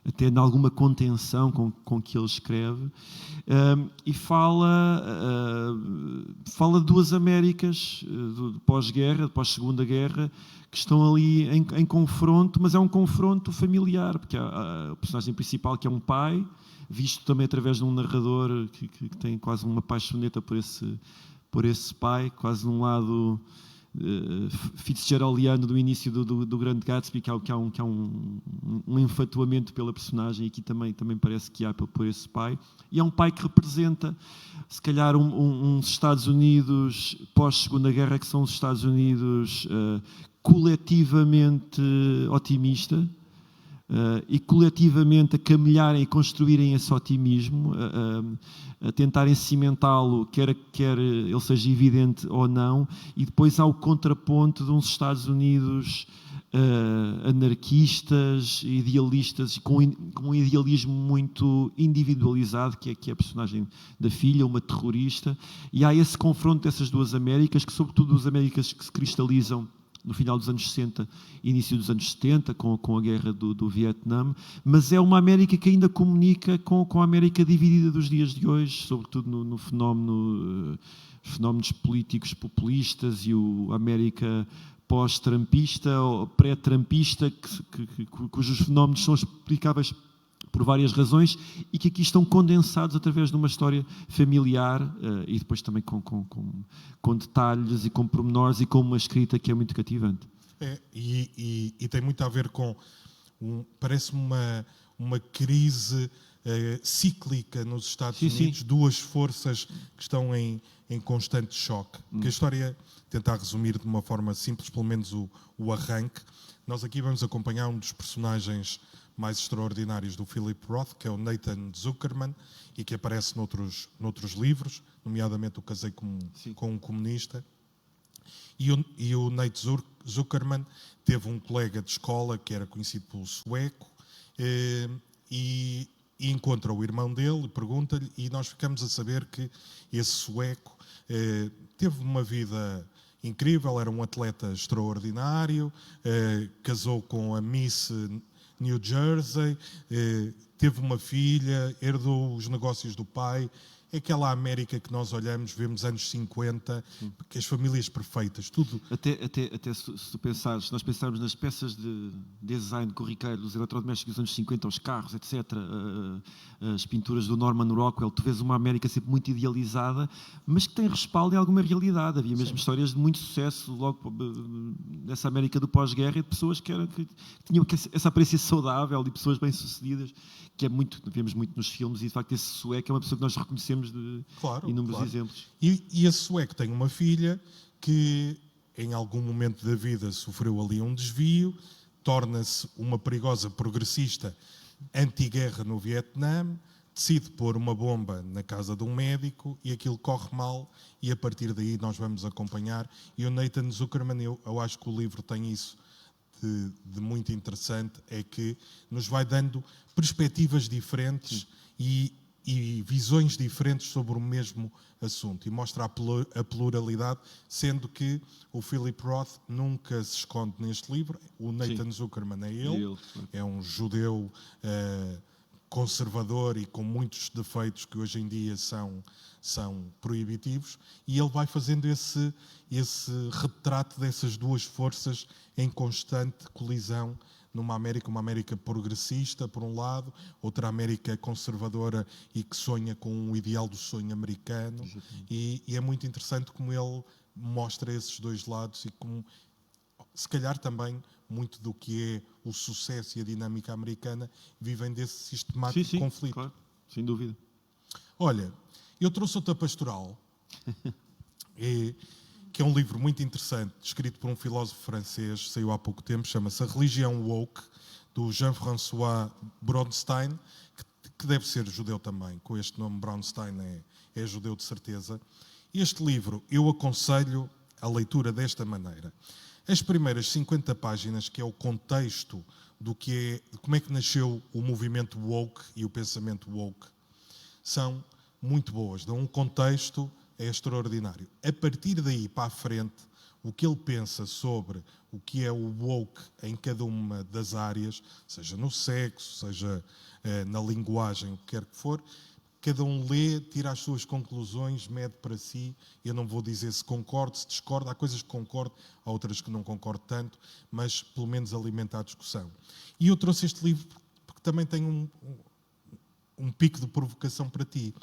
até em alguma contenção com que ele escreve, e fala de 2 Américas pós-guerra, pós-Segunda Guerra, que estão ali em confronto, mas é um confronto familiar, porque há o personagem principal, que é um pai, visto também através de um narrador que tem quase uma paixoneta por esse pai, quase num lado Fitzgeraldiano do início do Grande Gatsby, que há um enfatuamento pela personagem, e aqui também parece que há por esse pai, e é um pai que representa se calhar uns Estados Unidos pós-Segunda Guerra, que são os Estados Unidos coletivamente otimista, e coletivamente a caminharem e construírem esse otimismo, a tentarem cimentá-lo, quer ele seja evidente ou não, e depois há o contraponto de uns Estados Unidos anarquistas, idealistas, com um idealismo muito individualizado, que é a personagem da filha, uma terrorista, e há esse confronto dessas 2 Américas, que sobretudo as Américas que se cristalizam no final dos anos 60, início dos anos 70, com a guerra do Vietnã, mas é uma América que ainda comunica com a América dividida dos dias de hoje, sobretudo no fenómenos políticos populistas e a América pós-trampista ou pré-trampista, cujos fenómenos são explicáveis por várias razões e que aqui estão condensados através de uma história familiar e depois também com detalhes e com pormenores e com uma escrita que é muito cativante. E tem muito a ver com, parece-me uma crise cíclica nos Estados Unidos, sim. Duas forças que estão em constante choque. Que a história, tentar resumir de uma forma simples, pelo menos o arranque, nós aqui vamos acompanhar um dos personagens mais extraordinários do Philip Roth, que é o Nathan Zuckerman, e que aparece noutros livros, nomeadamente O Casei com um Comunista. E o Nate Zuckerman teve um colega de escola que era conhecido pelo sueco e encontra o irmão dele, pergunta-lhe, e nós ficamos a saber que esse sueco teve uma vida incrível, era um atleta extraordinário, casou com a Miss New Jersey, teve uma filha, herdou os negócios do pai. É aquela América que nós olhamos, vemos anos 50, que as famílias perfeitas, tudo. Até se tu pensares, nós pensarmos nas peças de design corriqueiro dos eletrodomésticos dos anos 50, os carros, etc., as pinturas do Norman Rockwell, tu vês uma América sempre muito idealizada, mas que tem respaldo em alguma realidade. Havia mesmo histórias de muito sucesso logo nessa América do pós-guerra, de pessoas que tinham essa aparência saudável, de pessoas bem-sucedidas, que vemos muito nos filmes, e de facto esse sueco é uma pessoa que nós reconhecemos de inúmeros exemplos. E esse sueco tem uma filha que em algum momento da vida sofreu ali um desvio, torna-se uma perigosa progressista anti-guerra no Vietnã, decide pôr uma bomba na casa de um médico e aquilo corre mal, e a partir daí nós vamos acompanhar. E o Nathan Zuckerman, eu acho que o livro tem isso de muito interessante, é que nos vai dando perspectivas diferentes e visões diferentes sobre o mesmo assunto, e mostra a pluralidade, sendo que o Philip Roth nunca se esconde neste livro. O Nathan Zuckerman é ele, é um judeu conservador e com muitos defeitos que hoje em dia são proibitivos, e ele vai fazendo esse retrato dessas duas forças em constante colisão numa América, uma América progressista, por um lado, outra América conservadora e que sonha com um ideal do sonho americano. E é muito interessante como ele mostra esses dois lados, e como, se calhar também, muito do que é o sucesso e a dinâmica americana vivem desse sistemático conflito. Claro, sem dúvida. Olha, eu trouxe outra pastoral, que é um livro muito interessante, escrito por um filósofo francês, saiu há pouco tempo, chama-se A Religião Woke, do Jean-François Bronstein, que deve ser judeu também, com este nome. Bronstein é judeu de certeza. Este livro eu aconselho a leitura desta maneira. As primeiras 50 páginas, que é o contexto de como é que nasceu o movimento woke e o pensamento woke, são muito boas, dão um contexto extraordinário. A partir daí para a frente, o que ele pensa sobre o que é o woke em cada uma das áreas, seja no sexo, seja na linguagem, o que quer que for, cada um lê, tira as suas conclusões, mede para si. Eu não vou dizer se concordo, se discordo, há coisas que concordo, há outras que não concordo tanto, mas pelo menos alimenta a discussão. E eu trouxe este livro porque também tem um pico de provocação para ti,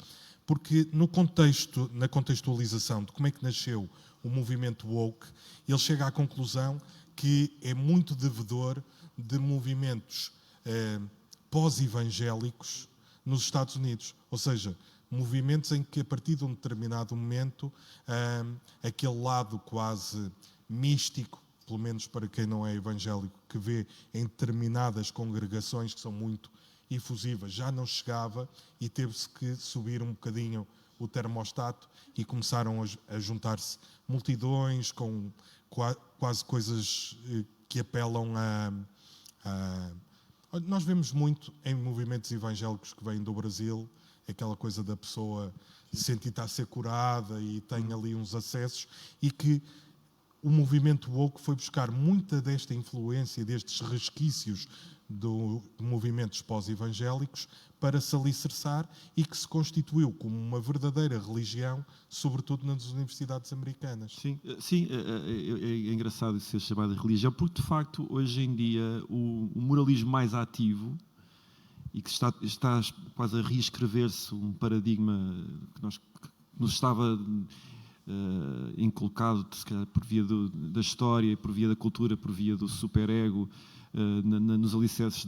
porque na contextualização de como é que nasceu o movimento woke, ele chega à conclusão que é muito devedor de movimentos pós-evangélicos nos Estados Unidos, ou seja, movimentos em que a partir de um determinado momento aquele lado quase místico, pelo menos para quem não é evangélico, que vê em determinadas congregações que são muito efusivas, já não chegava, e teve-se que subir um bocadinho o termostato e começaram a juntar-se multidões com quase coisas que apelam Nós vemos muito em movimentos evangélicos que vêm do Brasil, aquela coisa da pessoa sentir estar a ser curada e tem ali uns acessos, e que o movimento woke foi buscar muita desta influência, destes resquícios de movimentos pós-evangélicos para se alicerçar e que se constituiu como uma verdadeira religião, sobretudo nas universidades americanas. Sim, é engraçado isso ser chamado de religião, porque de facto hoje em dia o moralismo mais ativo e que está quase a reescrever-se um paradigma que nos estava inculcado, se calhar, por via da história, por via da cultura, por via do superego, nos alicerces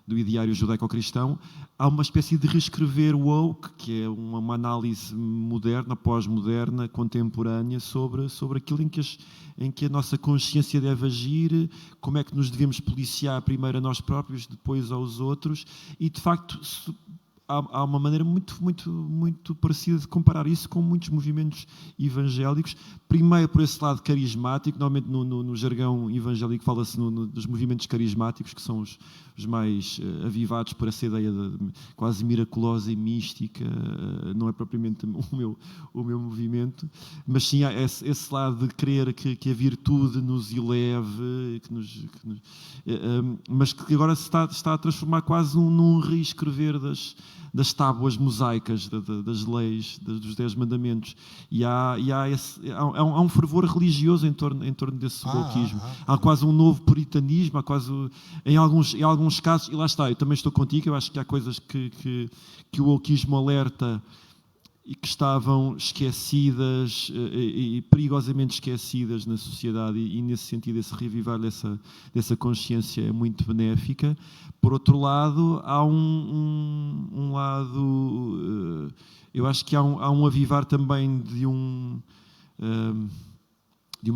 do ideário judaico-cristão. Há uma espécie de reescrever woke, que é uma análise moderna, pós-moderna, contemporânea, sobre aquilo em que a nossa consciência deve agir, como é que nos devemos policiar primeiro a nós próprios, depois aos outros, e de facto há uma maneira muito parecida de comparar isso com muitos movimentos evangélicos. Primeiro, por esse lado carismático, normalmente no jargão evangélico fala-se dos movimentos carismáticos, que são os mais avivados por essa ideia quase miraculosa e mística. Não é propriamente o meu movimento, mas sim há esse lado de querer que a virtude nos eleve, mas que agora se está a transformar quase num reescrever das tábuas mosaicas, das leis, dos 10 mandamentos. E há um fervor religioso em torno desse wokeismo. Há quase um novo puritanismo, há quase, em alguns casos, e lá está, eu também estou contigo, eu acho que há coisas que o wokeismo alerta e que estavam esquecidas e perigosamente esquecidas na sociedade, e nesse sentido esse revivar dessa consciência é muito benéfica. Por outro lado, há um lado, eu acho que há um avivar também de uma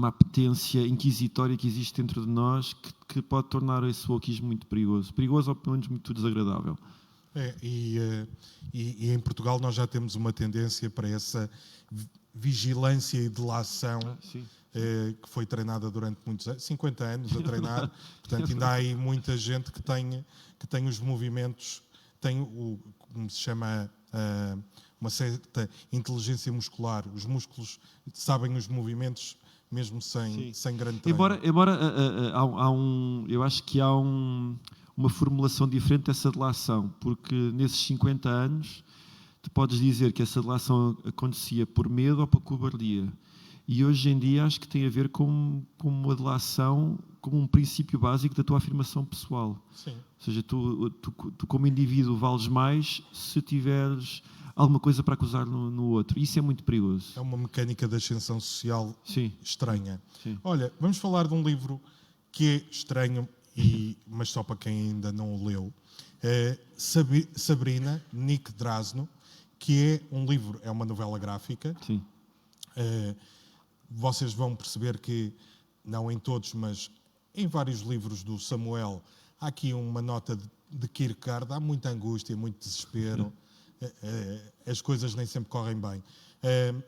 apetência inquisitória que existe dentro de nós que pode tornar esse wokeismo muito perigoso, ou pelo menos muito desagradável. E em Portugal nós já temos uma tendência para essa vigilância e delação que foi treinada durante muitos anos, 50 anos a treinar. Portanto, ainda há aí muita gente que tem os movimentos, como se chama, uma certa inteligência muscular. Os músculos sabem os movimentos mesmo sem grande treino. Embora eu acho que há uma formulação diferente dessa delação, porque nesses 50 anos tu podes dizer que essa delação acontecia por medo ou por cobardia. E hoje em dia acho que tem a ver com uma delação como um princípio básico da tua afirmação pessoal. Sim. Ou seja, tu como indivíduo vales mais se tiveres alguma coisa para acusar no outro. Isso é muito perigoso. É uma mecânica de ascensão social estranha. Sim. Olha, vamos falar de um livro que é estranho, mas só para quem ainda não o leu. Sabrina, Nick Drasno, que é um livro, é uma novela gráfica. Sim. Vocês vão perceber que, não em todos, mas em vários livros do Samuel, há aqui uma nota de Kierkegaard, há muita angústia, muito desespero, as coisas nem sempre correm bem.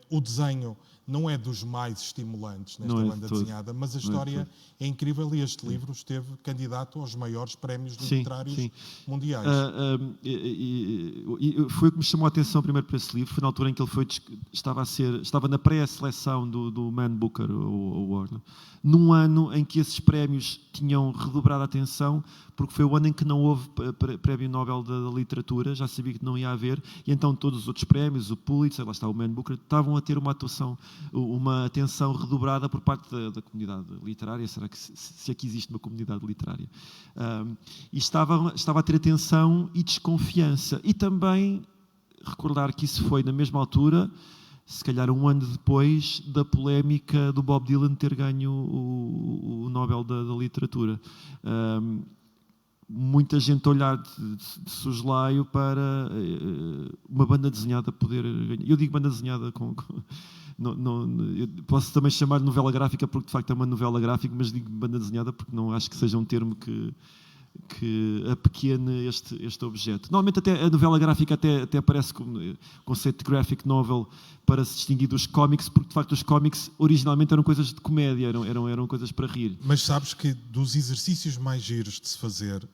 O desenho não é dos mais estimulantes nesta banda desenhada, mas a história é incrível e este livro esteve candidato aos maiores prémios literários mundiais. Foi o que me chamou a atenção primeiro para esse livro, foi na altura em que ele estava na pré-seleção do Man Booker Award, num ano em que esses prémios tinham redobrado a atenção, porque foi o ano em que não houve prémio Nobel da literatura, já sabia que não ia haver, e então todos os outros prémios, o Pulitzer, lá está o Man Booker, estavam a ter uma atenção redobrada por parte da comunidade literária. Será que se aqui existe uma comunidade literária? E estava a ter atenção e desconfiança. E também recordar que isso foi na mesma altura, se calhar um ano depois, da polémica do Bob Dylan ter ganho o Nobel da literatura. Muita gente a olhar de soslaio para uma banda desenhada poder ganhar. Eu digo banda desenhada eu posso também chamar de novela gráfica, porque de facto é uma novela gráfica, mas digo banda desenhada porque não acho que seja um termo que apequene este objeto. Normalmente até a novela gráfica até aparece como conceito de graphic novel para se distinguir dos cómics, porque de facto os cómics originalmente eram coisas de comédia, eram coisas para rir. Mas sabes que dos exercícios mais giros de se fazer,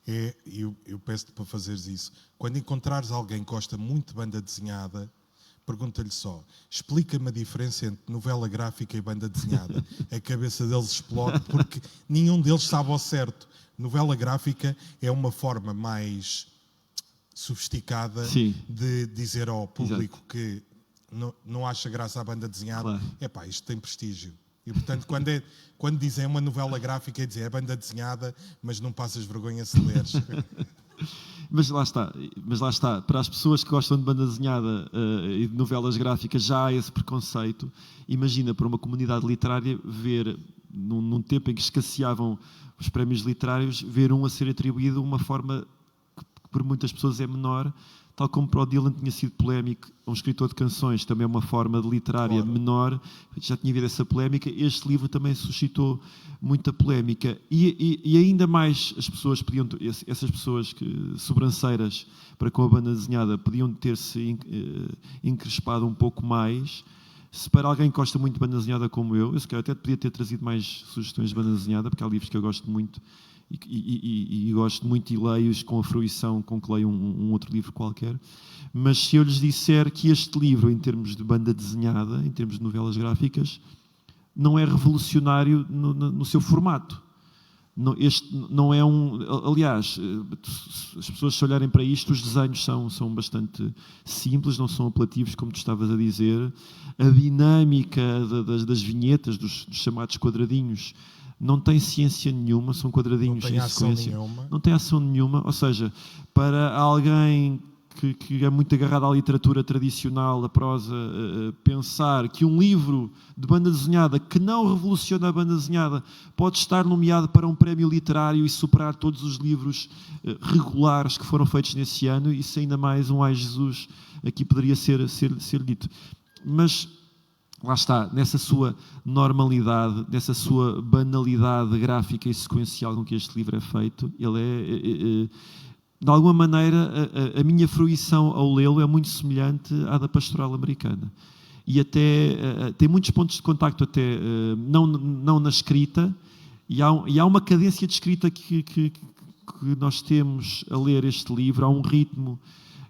eu peço-te para fazeres isso, quando encontrares alguém que gosta muito de banda desenhada, pergunta-lhe só, explica-me a diferença entre novela gráfica e banda desenhada. A cabeça deles explode porque nenhum deles sabe ao certo. novela gráfica é uma forma mais sofisticada de dizer ao público que não acha graça à banda desenhada. Epá, isto tem prestígio. E, portanto, quando dizem uma novela gráfica, é dizer banda desenhada, mas não passas vergonha se leres. Mas lá está. Para as pessoas que gostam de banda desenhada e de novelas gráficas, já há esse preconceito. Imagina, para uma comunidade literária, ver, num tempo em que escasseavam os prémios literários, ver um a ser atribuído uma forma que por muitas pessoas é menor, tal como para o Dylan tinha sido polémico, um escritor de canções, também é uma forma de literária menor, já tinha havido essa polémica. Este livro também suscitou muita polémica e ainda mais as pessoas podiam, essas pessoas sobranceiras para com a banda desenhada, podiam ter-se encrespado um pouco mais. Se para alguém que gosta muito de banda desenhada como eu se calhar até podia ter trazido mais sugestões de banda desenhada, porque há livros que eu gosto muito e gosto muito e leio-os com a fruição com que leio um outro livro qualquer. Mas se eu lhes disser que este livro, em termos de banda desenhada, em termos de novelas gráficas, não é revolucionário no seu formato. Este não é aliás, as pessoas, se olharem para isto, os desenhos são bastante simples, não são apelativos, como tu estavas a dizer. A dinâmica das vinhetas, dos chamados quadradinhos, não tem ciência nenhuma, são quadradinhos sem sequência. Não tem ação nenhuma. Ou seja, para alguém que é muito agarrado à literatura tradicional, à prosa, pensar que um livro de banda desenhada que não revoluciona a banda desenhada pode estar nomeado para um prémio literário e superar todos os livros regulares que foram feitos nesse ano, isso ainda mais um ai Jesus aqui poderia ser dito. Mas lá está, nessa sua normalidade, nessa sua banalidade gráfica e sequencial com que este livro é feito, ele é de alguma maneira, a minha fruição ao lê-lo é muito semelhante à da pastoral americana. E até tem muitos pontos de contacto, até não na escrita, e há uma cadência de escrita que nós temos a ler este livro, há um ritmo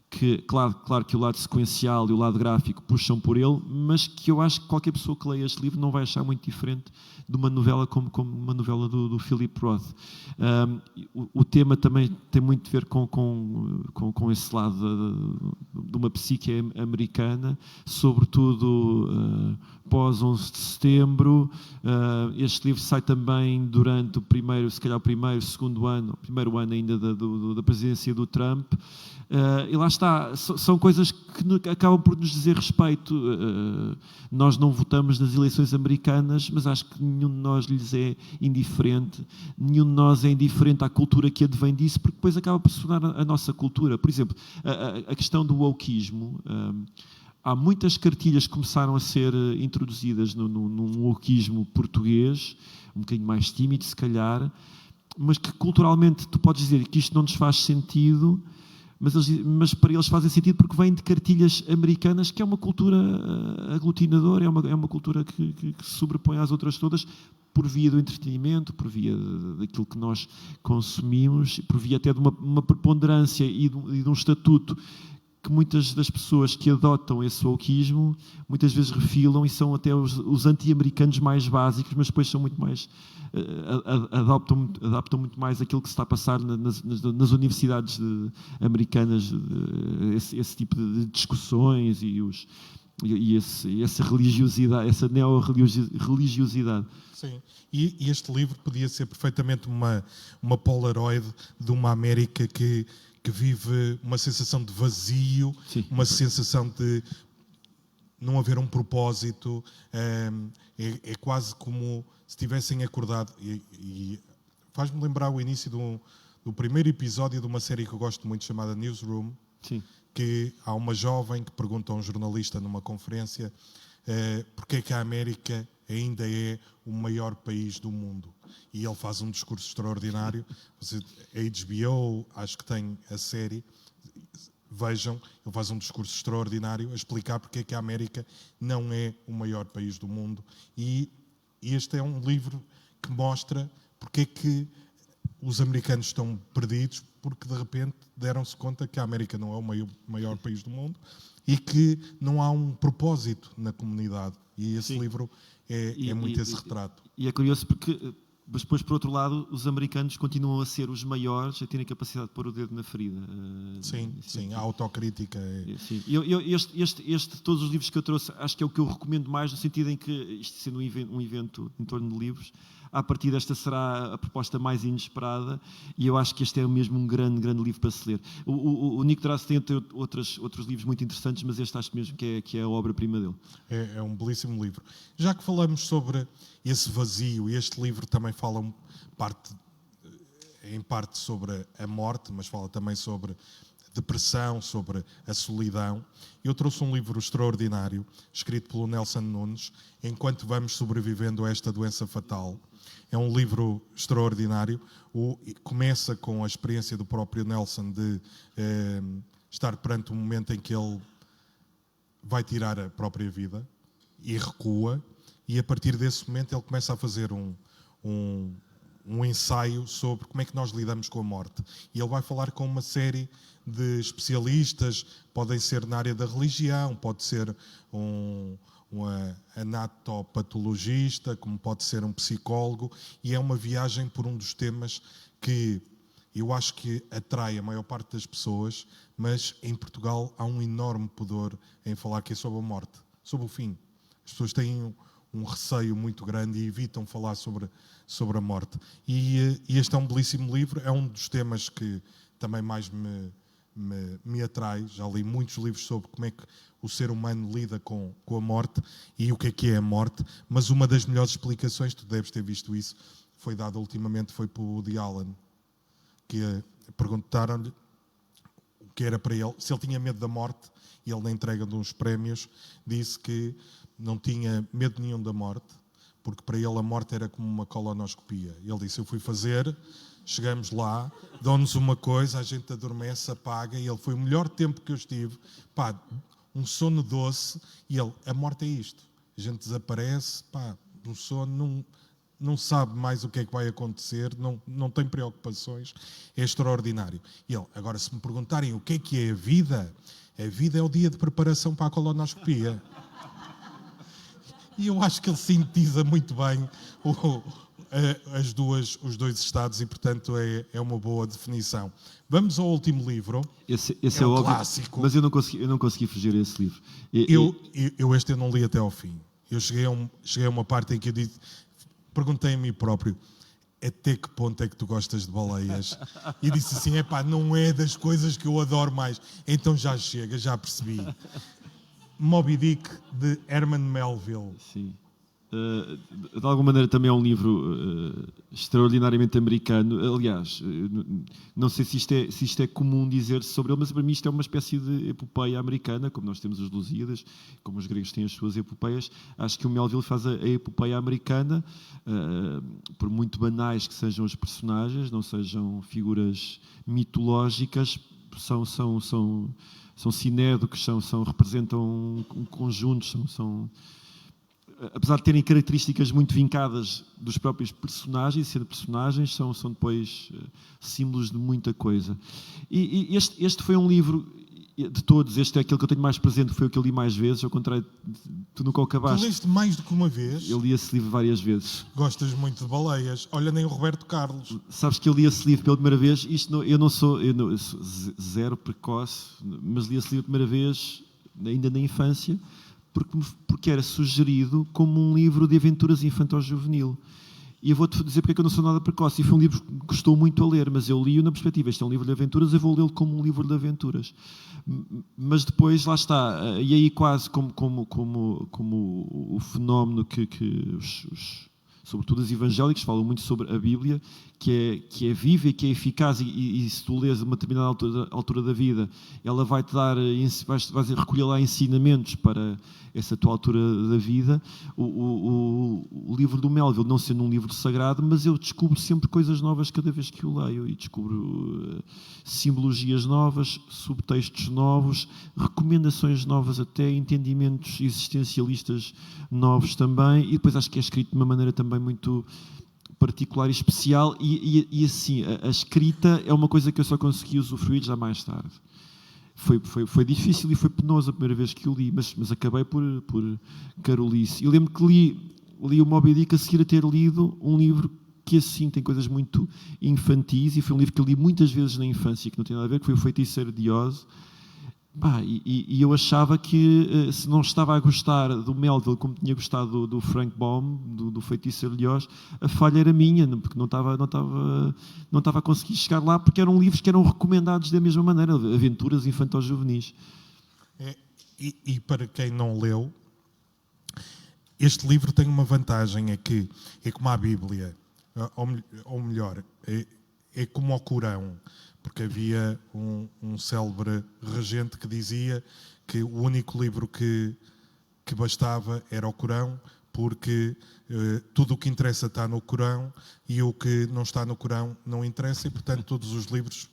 que, claro que o lado sequencial e o lado gráfico puxam por ele, mas que eu acho que qualquer pessoa que leia este livro não vai achar muito diferente de uma novela como uma novela do Philip Roth. O tema também tem muito a ver com esse lado de uma psique americana, sobretudo pós 11 de setembro. Este livro sai também durante o primeiro, segundo ano, o primeiro ano ainda da presidência do Trump. E lá está, são coisas que acabam por nos dizer respeito. Nós não votamos nas eleições americanas, mas acho que nenhum de nós lhes é indiferente, nenhum de nós é indiferente à cultura que advém disso, porque depois acaba por se tornar a nossa cultura. Por exemplo, a questão do wokeismo, há muitas cartilhas que começaram a ser introduzidas num wokeismo português, um bocadinho mais tímido se calhar, mas que culturalmente tu podes dizer que isto não nos faz sentido, mas para eles fazem sentido porque vêm de cartilhas americanas, que é uma cultura aglutinadora, é uma cultura que se sobrepõe às outras todas, por via do entretenimento, por via daquilo que nós consumimos, por via até de uma preponderância e de um estatuto que muitas das pessoas que adotam esse wokeismo muitas vezes refilam e são até os anti-americanos mais básicos, mas depois são muito mais adaptam muito mais aquilo que se está a passar nas universidades americanas, esse tipo de discussões e essa religiosidade, essa neo-religiosidade. Sim, e este livro podia ser perfeitamente uma Polaroid de uma América que vive uma sensação de vazio, sim, uma sensação de não haver um propósito. É quase como se tivessem acordado. E faz-me lembrar o início do primeiro episódio de uma série que eu gosto muito, chamada Newsroom, sim, que há uma jovem que pergunta a um jornalista numa conferência porque é que a América ainda é o maior país do mundo. E ele faz um discurso extraordinário. A HBO, acho que tem a série, vejam, ele faz um discurso extraordinário a explicar porque é que a América não é o maior país do mundo. E este é um livro que mostra porque é que os americanos estão perdidos, porque de repente deram-se conta que a América não é o maior país do mundo e que não há um propósito na comunidade. E esse livro é muito esse retrato. E é curioso porque Mas depois, por outro lado, os americanos continuam a ser os maiores a terem capacidade de pôr o dedo na ferida. Sim, a autocrítica. Sim. Todos os livros que eu trouxe, acho que é o que eu recomendo mais, no sentido em que, isto sendo um evento em torno de livros, a partir desta será a proposta mais inesperada, e eu acho que este é mesmo um grande livro para se ler. O Nick Drake tem outros livros muito interessantes, mas este acho mesmo que é a obra-prima dele. É um belíssimo livro. Já que falamos sobre esse vazio, e este livro também fala em parte sobre a morte, mas fala também sobre depressão, sobre a solidão. Eu trouxe um livro extraordinário, escrito pelo Nelson Nunes, Enquanto Vamos Sobrevivendo a Esta Doença Fatal. É um livro extraordinário. Começa com a experiência do próprio Nelson de estar perante um momento em que ele vai tirar a própria vida e recua, e a partir desse momento ele começa a fazer um ensaio sobre como é que nós lidamos com a morte. E ele vai falar com uma série de especialistas, podem ser na área da religião, pode ser um anatopatologista, como pode ser um psicólogo, e é uma viagem por um dos temas que eu acho que atrai a maior parte das pessoas, mas em Portugal há um enorme pudor em falar que é sobre a morte, sobre o fim. As pessoas têm um receio muito grande e evitam falar sobre a morte. E este é um belíssimo livro, é um dos temas que também mais me atrai. Já li muitos livros sobre como é que o ser humano lida com a morte e o que é a morte, mas uma das melhores explicações, tu deves ter visto isso, foi dada ultimamente, foi por Woody Allen, que perguntaram-lhe o que era para ele, se ele tinha medo da morte, e ele na entrega de uns prémios disse que não tinha medo nenhum da morte, porque para ele a morte era como uma colonoscopia. Ele disse, eu fui fazer, chegamos lá, dão-nos uma coisa, a gente adormece, apaga, e ele foi o melhor tempo que eu estive, um sono doce, e ele, a morte é isto, a gente desaparece, no sono, não sabe mais o que é que vai acontecer, não tem preocupações, é extraordinário. E ele, agora se me perguntarem o que é a vida é o dia de preparação para a colonoscopia. E eu acho que ele sintetiza muito bem os dois estados e, portanto, é uma boa definição. Vamos ao último livro. Esse é o clássico. Mas eu não consegui fugir a esse livro. Este eu não li até ao fim. Eu cheguei a uma parte em que eu perguntei a mim próprio, até que ponto é que tu gostas de baleias? E disse assim, não é das coisas que eu adoro mais. Então já chega, já percebi. Moby Dick, de Herman Melville. Sim. De alguma maneira também é um livro extraordinariamente americano. Aliás, não sei se isto é comum dizer sobre ele, mas para mim isto é uma espécie de epopeia americana, como nós temos os Lusíadas, como os gregos têm as suas epopeias. Acho que o Melville faz a epopeia americana, por muito banais que sejam os personagens, não sejam figuras mitológicas, são cinédicos, representam um conjunto, apesar de terem características muito vincadas dos próprios personagens, sendo personagens, são depois símbolos de muita coisa. E este foi um livro, de todos, este é aquele que eu tenho mais presente, foi o que eu li mais vezes, ao contrário, tu nunca o acabaste. Tu leste mais do que uma vez? Eu li esse livro várias vezes. Gostas muito de baleias. Olha, nem o Roberto Carlos. Sabes que eu li esse livro pela primeira vez, eu sou zero precoce, mas li esse livro pela primeira vez, ainda na infância, porque era sugerido como um livro de aventuras infantil-juvenil. E eu vou-te dizer porque é que eu não sou nada precoce. E foi um livro que custou muito a ler, mas eu li-o na perspectiva. Este é um livro de aventuras, eu vou lê-lo como um livro de aventuras. Mas depois, lá está. E aí quase como o fenómeno que sobretudo os evangélicos falam muito sobre a Bíblia, que é viva e que é eficaz, e se tu lês a uma determinada altura da vida, ela vai-te dar, vais recolher lá ensinamentos para essa tua altura da vida. O livro do Melville, não sendo um livro sagrado, mas eu descubro sempre coisas novas cada vez que o leio, e descubro simbologias novas, subtextos novos, recomendações novas até, entendimentos existencialistas novos também, e depois acho que é escrito de uma maneira também muito particular e especial, e assim, a escrita é uma coisa que eu só consegui usufruir já mais tarde. Foi difícil e foi penoso a primeira vez que o li, mas acabei por carolice. E lembro que li o Moby Dick a seguir a ter lido um livro que esse sim tem coisas muito infantis, e foi um livro que eu li muitas vezes na infância, que não tem nada a ver, que foi O Feiticeiro de Oz. E eu achava que, se não estava a gostar do Melville como tinha gostado do Frank Baum, do Feiticeiro de Oz, a falha era minha, porque não estava a conseguir chegar lá, porque eram livros que eram recomendados da mesma maneira, aventuras infanto-juvenis. E para quem não leu, este livro tem uma vantagem, é que é como a Bíblia, ou melhor, é como o Corão, porque havia um célebre regente que dizia que o único livro que bastava era o Corão, porque tudo o que interessa está no Corão e o que não está no Corão não interessa, e portanto todos os livros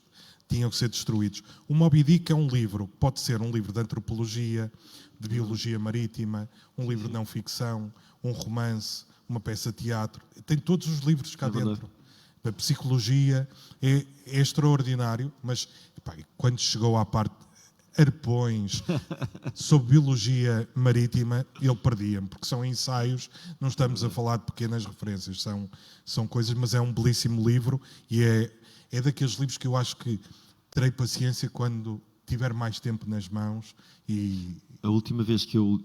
tinham que ser destruídos. O Moby Dick é um livro, pode ser um livro de antropologia, de biologia marítima, um livro de não ficção, um romance, uma peça de teatro, tem todos os livros cá dentro. A psicologia é extraordinário, mas quando chegou à parte arpões sobre biologia marítima, ele perdia-me, porque são ensaios, não estamos a falar de pequenas referências, são coisas, mas é um belíssimo livro, e é daqueles livros que eu acho que terei paciência quando tiver mais tempo nas mãos. E a última vez que eu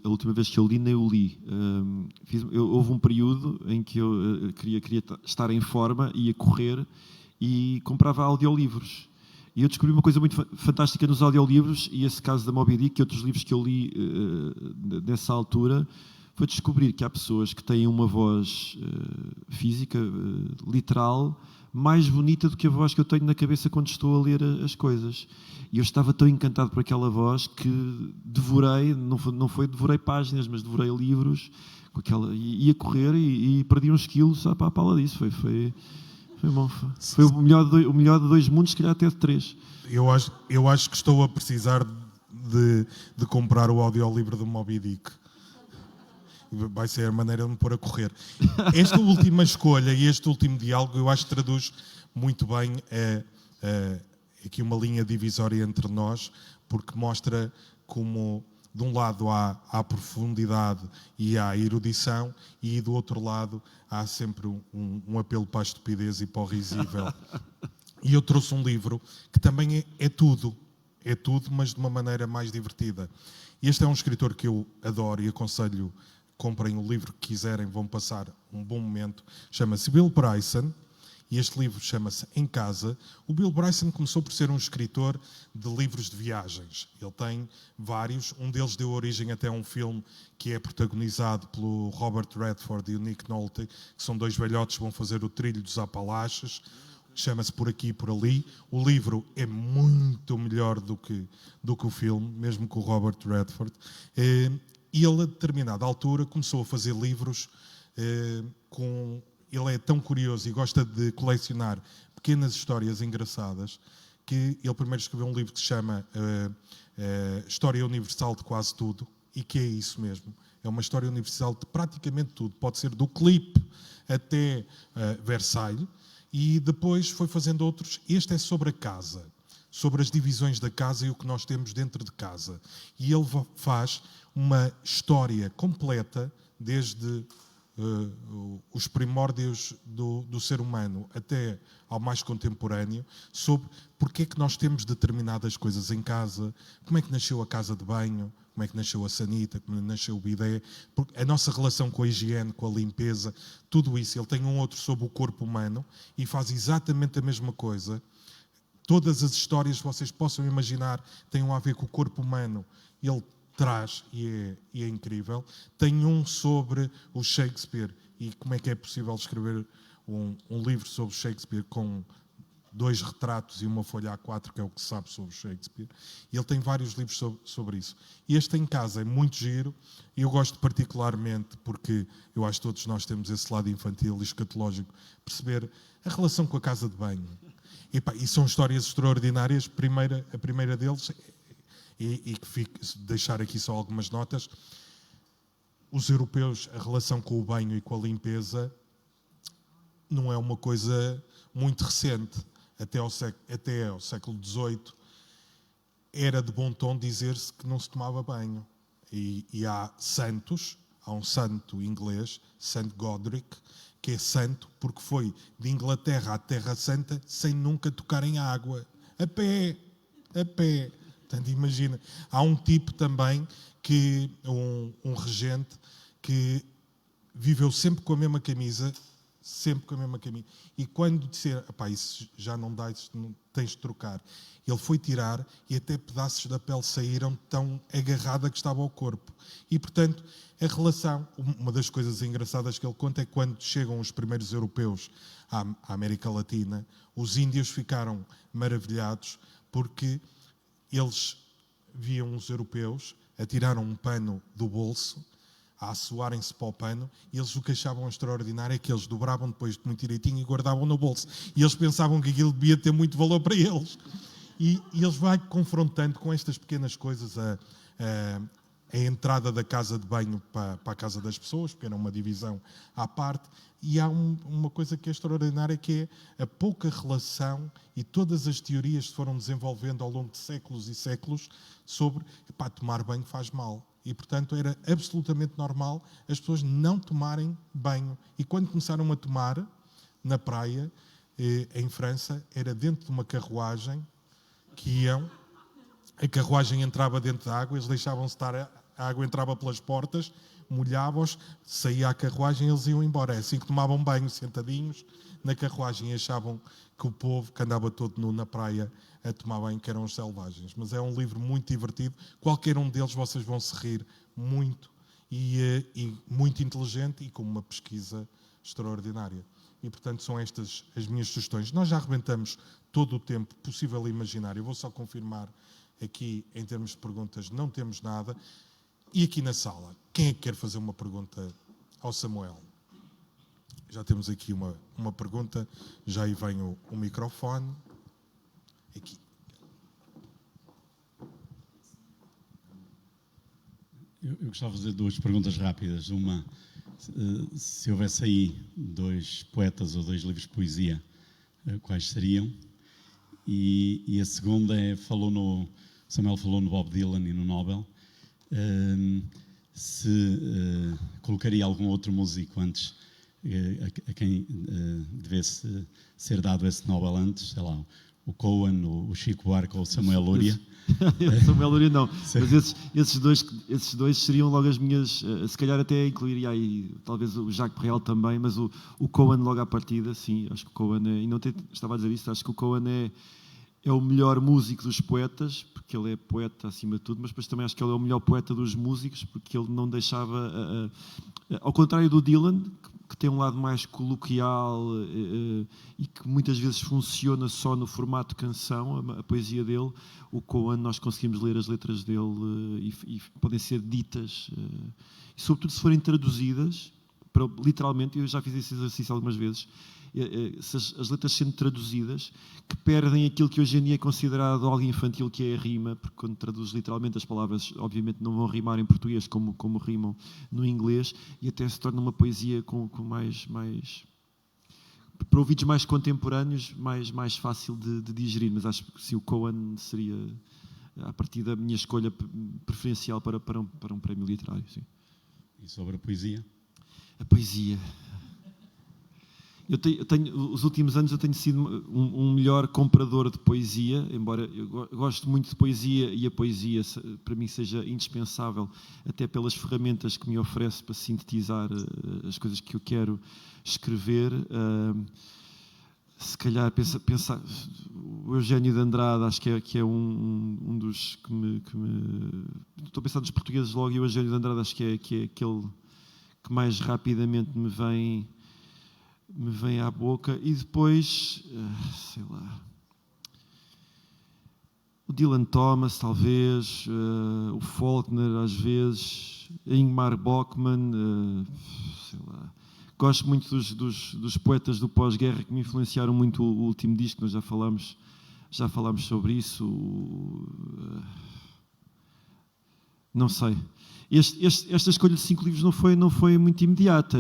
li, nem o li. Houve um período em que eu queria estar em forma, ia correr e comprava audiolivros. E eu descobri uma coisa muito fantástica nos audiolivros, e esse caso da Moby Dick e outros livros que eu li nessa altura, foi descobrir que há pessoas que têm uma voz física, literal, mais bonita do que a voz que eu tenho na cabeça quando estou a ler as coisas. E eu estava tão encantado por aquela voz que devorei, não devorei páginas, mas devorei livros, com aquela, ia correr e perdi uns quilos à pala disso. Foi bom. Foi o melhor de dois mundos, se calhar até de três. Eu acho que estou a precisar de comprar o audiolivro do Moby Dick. Vai ser a maneira de me pôr a correr. Esta última escolha e este último diálogo, eu acho que traduz muito bem aqui uma linha divisória entre nós, porque mostra como, de um lado, há a profundidade e há a erudição, e do outro lado há sempre um apelo para a estupidez e para o risível. E eu trouxe um livro que também é tudo, mas de uma maneira mais divertida. Este é um escritor que eu adoro e aconselho. Comprem o livro que quiserem, vão passar um bom momento. Chama-se Bill Bryson, e este livro chama-se Em Casa. O Bill Bryson começou por ser um escritor de livros de viagens. Ele tem vários, um deles deu origem até a um filme que é protagonizado pelo Robert Redford e o Nick Nolte, que são dois velhotes que vão fazer o trilho dos Apalaches. Chama-se Por Aqui e Por Ali. O livro é muito melhor do que o filme, mesmo com o Robert Redford. E ele, a determinada altura, começou a fazer livros Ele é tão curioso e gosta de colecionar pequenas histórias engraçadas, que ele primeiro escreveu um livro que se chama História Universal de Quase Tudo, e que é isso mesmo. É uma história universal de praticamente tudo. Pode ser do clipe até Versailles. E depois foi fazendo outros. Este é sobre a casa, sobre as divisões da casa e o que nós temos dentro de casa. E ele faz uma história completa, desde os primórdios do ser humano até ao mais contemporâneo, sobre porque é que nós temos determinadas coisas em casa, como é que nasceu a casa de banho, como é que nasceu a sanita, como nasceu o bidé, a nossa relação com a higiene, com a limpeza, tudo isso. Ele tem um outro sobre o corpo humano e faz exatamente a mesma coisa. Todas as histórias que vocês possam imaginar têm a ver com o corpo humano. Ele traz, e é incrível. Tem um sobre o Shakespeare e como é que é possível escrever um livro sobre Shakespeare com 2 retratos e uma folha A4, que é o que se sabe sobre Shakespeare. E ele tem vários livros sobre isso. E este Em Casa é muito giro, e eu gosto particularmente porque eu acho que todos nós temos esse lado infantil e escatológico, perceber a relação com a casa de banho. E são histórias extraordinárias. A primeira deles, e que deixar aqui só algumas notas: os europeus, a relação com o banho e com a limpeza não é uma coisa muito recente. Até ao século XVIII era de bom tom dizer-se que não se tomava banho. E há santos, há um santo inglês, Santo Godric, que é santo porque foi de Inglaterra à Terra Santa sem nunca tocar em água. A pé. Portanto, imagina. Há um tipo também, um regente, que viveu sempre com a mesma camisa, e quando disser, isso já não dá, isso não, tens de trocar, ele foi tirar e até pedaços da pele saíram tão agarrada que estava ao corpo. E, portanto, a relação, uma das coisas engraçadas que ele conta é que quando chegam os primeiros europeus à América Latina, os índios ficaram maravilhados porque eles viam os europeus, atiraram um pano do bolso, a assoarem-se para o pano, e eles o que achavam extraordinário é que eles dobravam depois muito direitinho e guardavam no bolso. E eles pensavam que aquilo devia ter muito valor para eles. E eles vão confrontando com estas pequenas coisas a entrada da casa de banho para a casa das pessoas, porque era uma divisão à parte. E há uma coisa que é extraordinária, que é a pouca relação e todas as teorias que se foram desenvolvendo ao longo de séculos e séculos sobre tomar banho faz mal. E, portanto, era absolutamente normal as pessoas não tomarem banho. E quando começaram a tomar, na praia, em França, era dentro de uma carruagem que iam, a carruagem entrava dentro da água, eles deixavam-se estar, a água entrava pelas portas, molhavam-os, saía a carruagem e eles iam embora. É assim que tomavam banho, sentadinhos na carruagem, e achavam que o povo que andava todo nu na praia a tomar banho, que eram os selvagens. Mas é um livro muito divertido, qualquer um deles vocês vão se rir muito, e muito inteligente, e com uma pesquisa extraordinária. E, portanto, são estas as minhas sugestões. Nós já arrebentamos todo o tempo possível e imaginário. Eu vou só confirmar aqui, em termos de perguntas, não temos nada. E aqui na sala, quem é que quer fazer uma pergunta ao Samuel? Já temos aqui uma pergunta, já aí vem o microfone. Aqui. Eu gostava de fazer duas perguntas rápidas. Uma, se houvesse aí 2 poetas ou 2 livros de poesia, quais seriam? E a segunda é, Samuel falou no Bob Dylan e no Nobel, se colocaria algum outro músico antes, a quem devesse ser dado esse Nobel antes, sei lá, o Cohen, o Chico Buarque ou o Samuel Luria. Samuel Luria não, mas esses dois seriam logo as minhas, se calhar até incluiria aí talvez o Jacques Brel também, mas o Cohen logo à partida, sim, acho que o Cohen estava a dizer isso, acho que o Cohen é o melhor músico dos poetas, porque ele é poeta acima de tudo, mas depois também acho que ele é o melhor poeta dos músicos, porque ele não deixava, ao contrário do Dylan, que tem um lado mais coloquial e que muitas vezes funciona só no formato canção, a poesia dele. O Cohen, nós conseguimos ler as letras dele e podem ser ditas, e sobretudo se forem traduzidas, literalmente, eu já fiz esse exercício algumas vezes, as letras sendo traduzidas, que perdem aquilo que hoje em dia é considerado algo infantil, que é a rima, porque quando traduz literalmente as palavras, obviamente não vão rimar em português como rimam no inglês, e até se torna uma poesia com mais para ouvidos mais contemporâneos, mais fácil de digerir. Mas acho que se o Cohen seria, a partir da minha escolha preferencial para um prémio literário. Sim. E sobre a poesia? A poesia... os últimos anos eu tenho sido um melhor comprador de poesia, embora eu gosto muito de poesia, e a poesia para mim seja indispensável, até pelas ferramentas que me oferece para sintetizar as coisas que eu quero escrever. Se calhar pensar o Eugénio de Andrade, acho que é um dos que me estou a pensar dos portugueses logo, e o Eugénio de Andrade acho que é aquele que mais rapidamente me vem à boca. E depois, sei lá, o Dylan Thomas, talvez, o Faulkner, às vezes, Ingmar Bergman, sei lá. Gosto muito dos poetas do pós-guerra, que me influenciaram muito o último disco, nós já falámos sobre isso. Não sei. Esta escolha de 5 livros não foi muito imediata.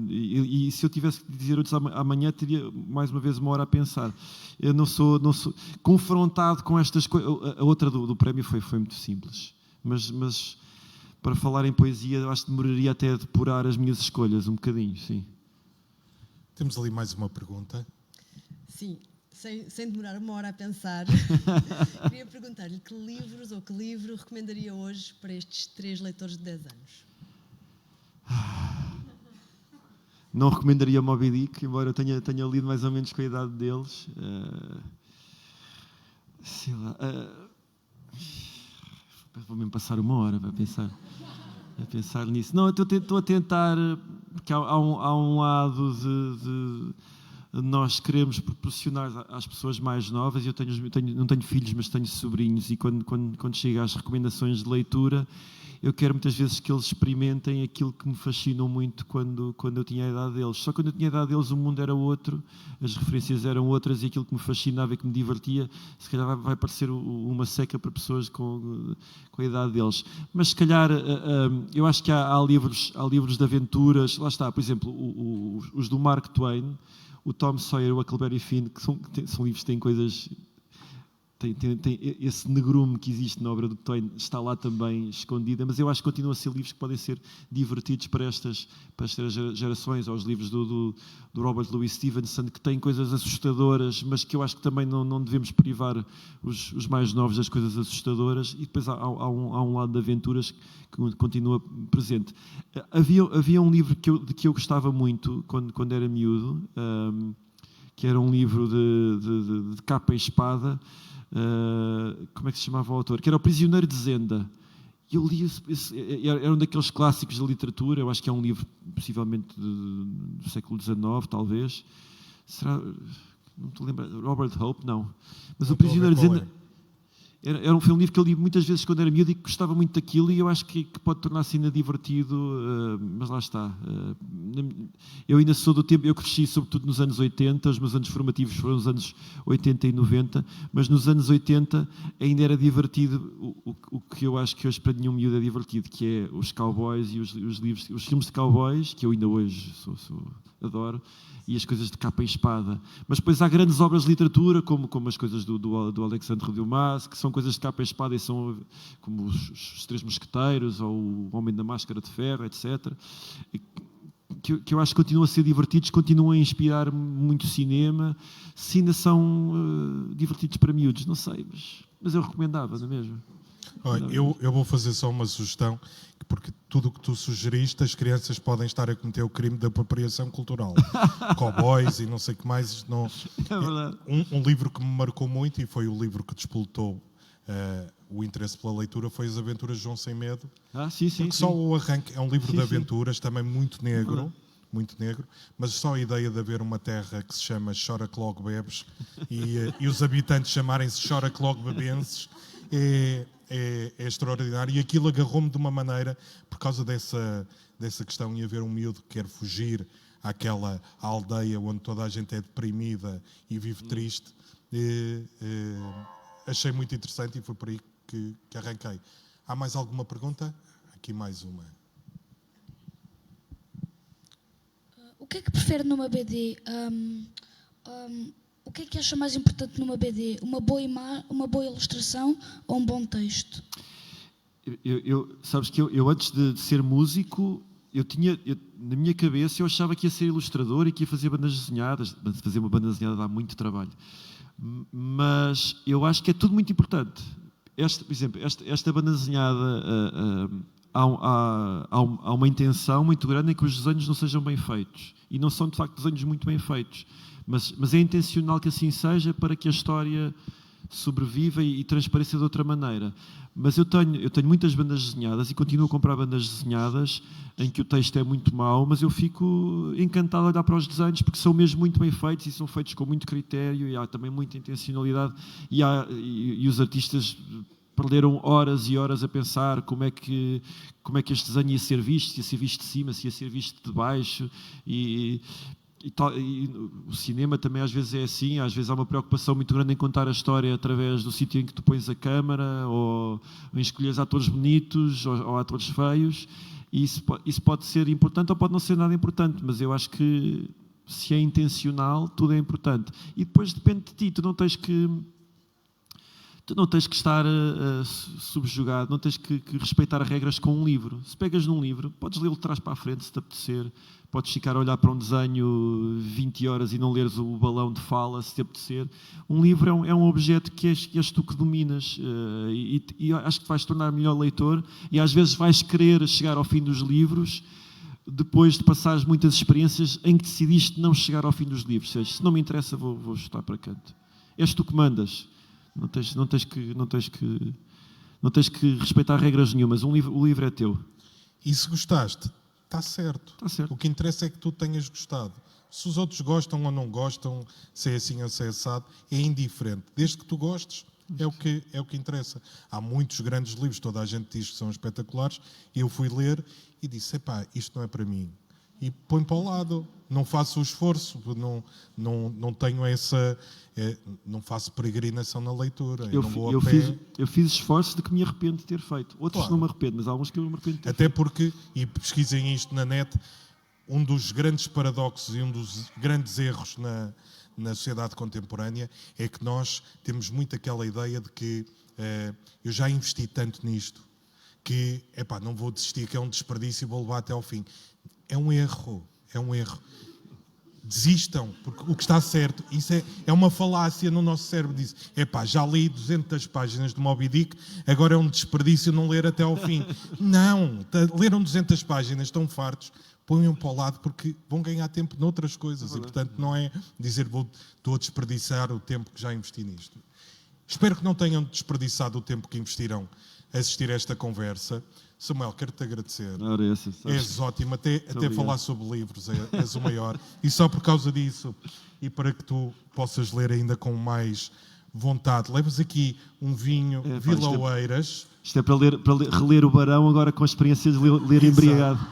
E se eu tivesse que dizer outros amanhã, teria mais uma vez uma hora a pensar. Eu não sou confrontado com estas coisas. A outra do prémio foi muito simples. Mas para falar em poesia, eu acho que demoraria até a depurar as minhas escolhas, um bocadinho, sim. Temos ali mais uma pergunta. Sim, sem demorar uma hora a pensar, queria perguntar-lhe que livros ou que livro recomendaria hoje para estes 3 leitores de 10 anos? Não recomendaria Moby Dick, embora eu tenha lido mais ou menos com a idade deles. Sei lá. Vou mesmo passar uma hora a pensar nisso. Não, eu estou a tentar, porque há um lado de nós queremos proporcionar às pessoas mais novas. Eu não tenho filhos, mas tenho sobrinhos, e quando chega às recomendações de leitura, eu quero muitas vezes que eles experimentem aquilo que me fascinou muito quando eu tinha a idade deles. Só quando eu tinha a idade deles o mundo era outro, as referências eram outras, e aquilo que me fascinava e que me divertia, se calhar vai parecer uma seca para pessoas com a idade deles. Mas se calhar, eu acho que há livros de aventuras, lá está, por exemplo, os do Mark Twain, o Tom Sawyer, o Huckleberry Finn, que são livros que têm coisas... Tem esse negrume que existe na obra do Twain, está lá também escondida, mas eu acho que continuam a ser livros que podem ser divertidos para estas gerações, ou os livros do Robert Louis Stevenson, que têm coisas assustadoras, mas que eu acho que também não devemos privar os mais novos das coisas assustadoras, e depois há um lado de aventuras que continua presente. Havia um livro que eu gostava muito quando era miúdo, que era um livro de capa e espada. Como é que se chamava o autor? Que era O Prisioneiro de Zenda. Eu li era um daqueles clássicos da literatura. Eu acho que é um livro possivelmente do século XIX, talvez. Será? Não estou a lembrar. Robert Hope? Não. Mas O Prisioneiro de Zenda foi um livro que eu li muitas vezes quando era miúdo e que gostava muito daquilo, e eu acho que pode tornar-se ainda divertido, mas lá está. Eu ainda sou do tempo, eu cresci sobretudo nos anos 80, os meus anos formativos foram nos anos 80 e 90, mas nos anos 80 ainda era divertido o que eu acho que hoje para nenhum miúdo é divertido, que é os cowboys e os livros, os filmes de cowboys, que eu ainda hoje adoro, e as coisas de capa e espada. Mas depois há grandes obras de literatura, como as coisas do Alexandre Dumas, que são coisas de capa e espada, e são como os Três Mosqueteiros, ou o Homem da Máscara de Ferro, etc., que eu acho que continuam a ser divertidos, continuam a inspirar muito cinema. Se ainda são divertidos para miúdos, não sei, mas eu recomendava, não é mesmo? Olha, eu vou fazer só uma sugestão, porque tudo o que tu sugeriste, as crianças podem estar a cometer o crime de apropriação cultural. Cowboys e não sei o que mais. Isto não... É verdade. Um livro que me marcou muito, e foi o livro que despoltou o interesse pela leitura, foi As Aventuras de João Sem Medo. Sim. Só o arranque é um livro de aventuras, também muito negro, mas só a ideia de haver uma terra que se chama Chora que logo bebes e os habitantes chamarem-se Chora que logo bebenses é extraordinário, e aquilo agarrou-me de uma maneira, por causa dessa questão, e haver um miúdo que quer fugir àquela aldeia onde toda a gente é deprimida e vive triste. Achei muito interessante, e foi por aí que arranquei. Há mais alguma pergunta? Aqui mais uma. O que é que prefere numa BD? O que é que acha mais importante numa BD? Uma boa ilustração ou um bom texto? Sabes que eu antes de ser músico, na minha cabeça eu achava que ia ser ilustrador e que ia fazer bandas desenhadas. Fazer uma banda desenhada dá muito trabalho. Mas eu acho que é tudo muito importante. Por exemplo, esta banda desenhada, há uma intenção muito grande em que os desenhos não sejam bem feitos. E não são, de facto, desenhos muito bem feitos. Mas é intencional que assim seja, para que a história sobreviva e transpareça de outra maneira. Mas eu tenho muitas bandas desenhadas e continuo a comprar bandas desenhadas em que o texto é muito mau, mas eu fico encantado a olhar para os desenhos, porque são mesmo muito bem feitos e são feitos com muito critério, e há também muita intencionalidade, e os artistas perderam horas e horas a pensar como é que este desenho ia ser visto, se ia ser visto de cima, se ia ser visto de baixo, e o cinema também às vezes é assim. Às vezes há uma preocupação muito grande em contar a história através do sítio em que tu pões a câmara, ou em escolher atores bonitos ou atores feios, e isso pode ser importante ou pode não ser nada importante, mas eu acho que se é intencional, tudo é importante. E depois depende de ti, tu não tens que Tu não tens que estar subjugado, não tens que respeitar regras com um livro. Se pegas num livro, podes lê-lo de trás para a frente, se te apetecer. Podes ficar a olhar para um desenho 20 horas e não leres o balão de fala, se te apetecer. Um livro é um objeto que és tu que dominas. E acho que te vais tornar melhor leitor. E às vezes vais querer chegar ao fim dos livros depois de passares muitas experiências em que decidiste não chegar ao fim dos livros. Ou seja, se não me interessa, vou chutar para canto. És tu que mandas. Não tens que respeitar regras nenhumas. O livro é teu. E se gostaste, está certo. Está certo. O que interessa é que tu tenhas gostado. Se os outros gostam ou não gostam, se é assim ou se é assado, é indiferente. Desde que tu gostes, é o que interessa. Há muitos grandes livros, toda a gente diz que são espetaculares, e eu fui ler e disse, isto não é para mim. E põe para o lado. Não faço o esforço, não tenho essa... não faço peregrinação na leitura. Eu fiz esforços de que me arrependo de ter feito. Outros claro. não me arrependo, mas há alguns que eu me arrependo de ter Até feito. porque, e pesquisem isto na net, um dos grandes paradoxos e um dos grandes erros na sociedade contemporânea é que nós temos muito aquela ideia de que eu já investi tanto nisto que não vou desistir, que é um desperdício e vou levar até ao fim. É um erro. Desistam, porque o que está certo, isso é uma falácia no nosso cérebro, diz, já li 200 páginas de Moby Dick, agora é um desperdício não ler até ao fim. Não, leram 200 páginas, estão fartos, ponham para o lado porque vão ganhar tempo noutras coisas e, portanto, não é dizer estou a desperdiçar o tempo que já investi nisto. Espero que não tenham desperdiçado o tempo que investiram a assistir a esta conversa. Samuel, quero-te agradecer. És ótimo, até falar sobre livros, és o maior. E só por causa disso, e para que tu possas ler ainda com mais vontade, levas aqui um vinho Vila Oeiras. Isto é para reler o Barão agora com a experiência de ler embriagado.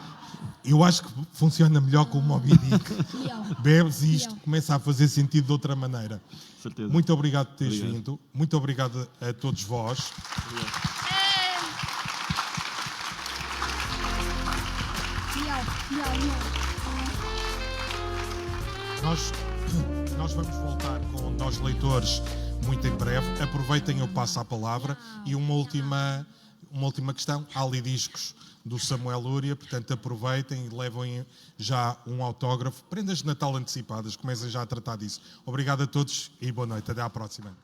Eu acho que funciona melhor com o Moby Dick. Bebes e isto começa a fazer sentido de outra maneira. Certeza. Muito obrigado por teres vindo. Muito obrigado a todos vós. Nós vamos voltar com Nós Leitores muito em breve. Aproveitem, eu passo a palavra. E uma última questão. Há ali discos do Samuel Lúria, portanto aproveitem e levem já um autógrafo. Prendas de Natal antecipadas, comecem já a tratar disso. Obrigado a todos e boa noite. Até à próxima.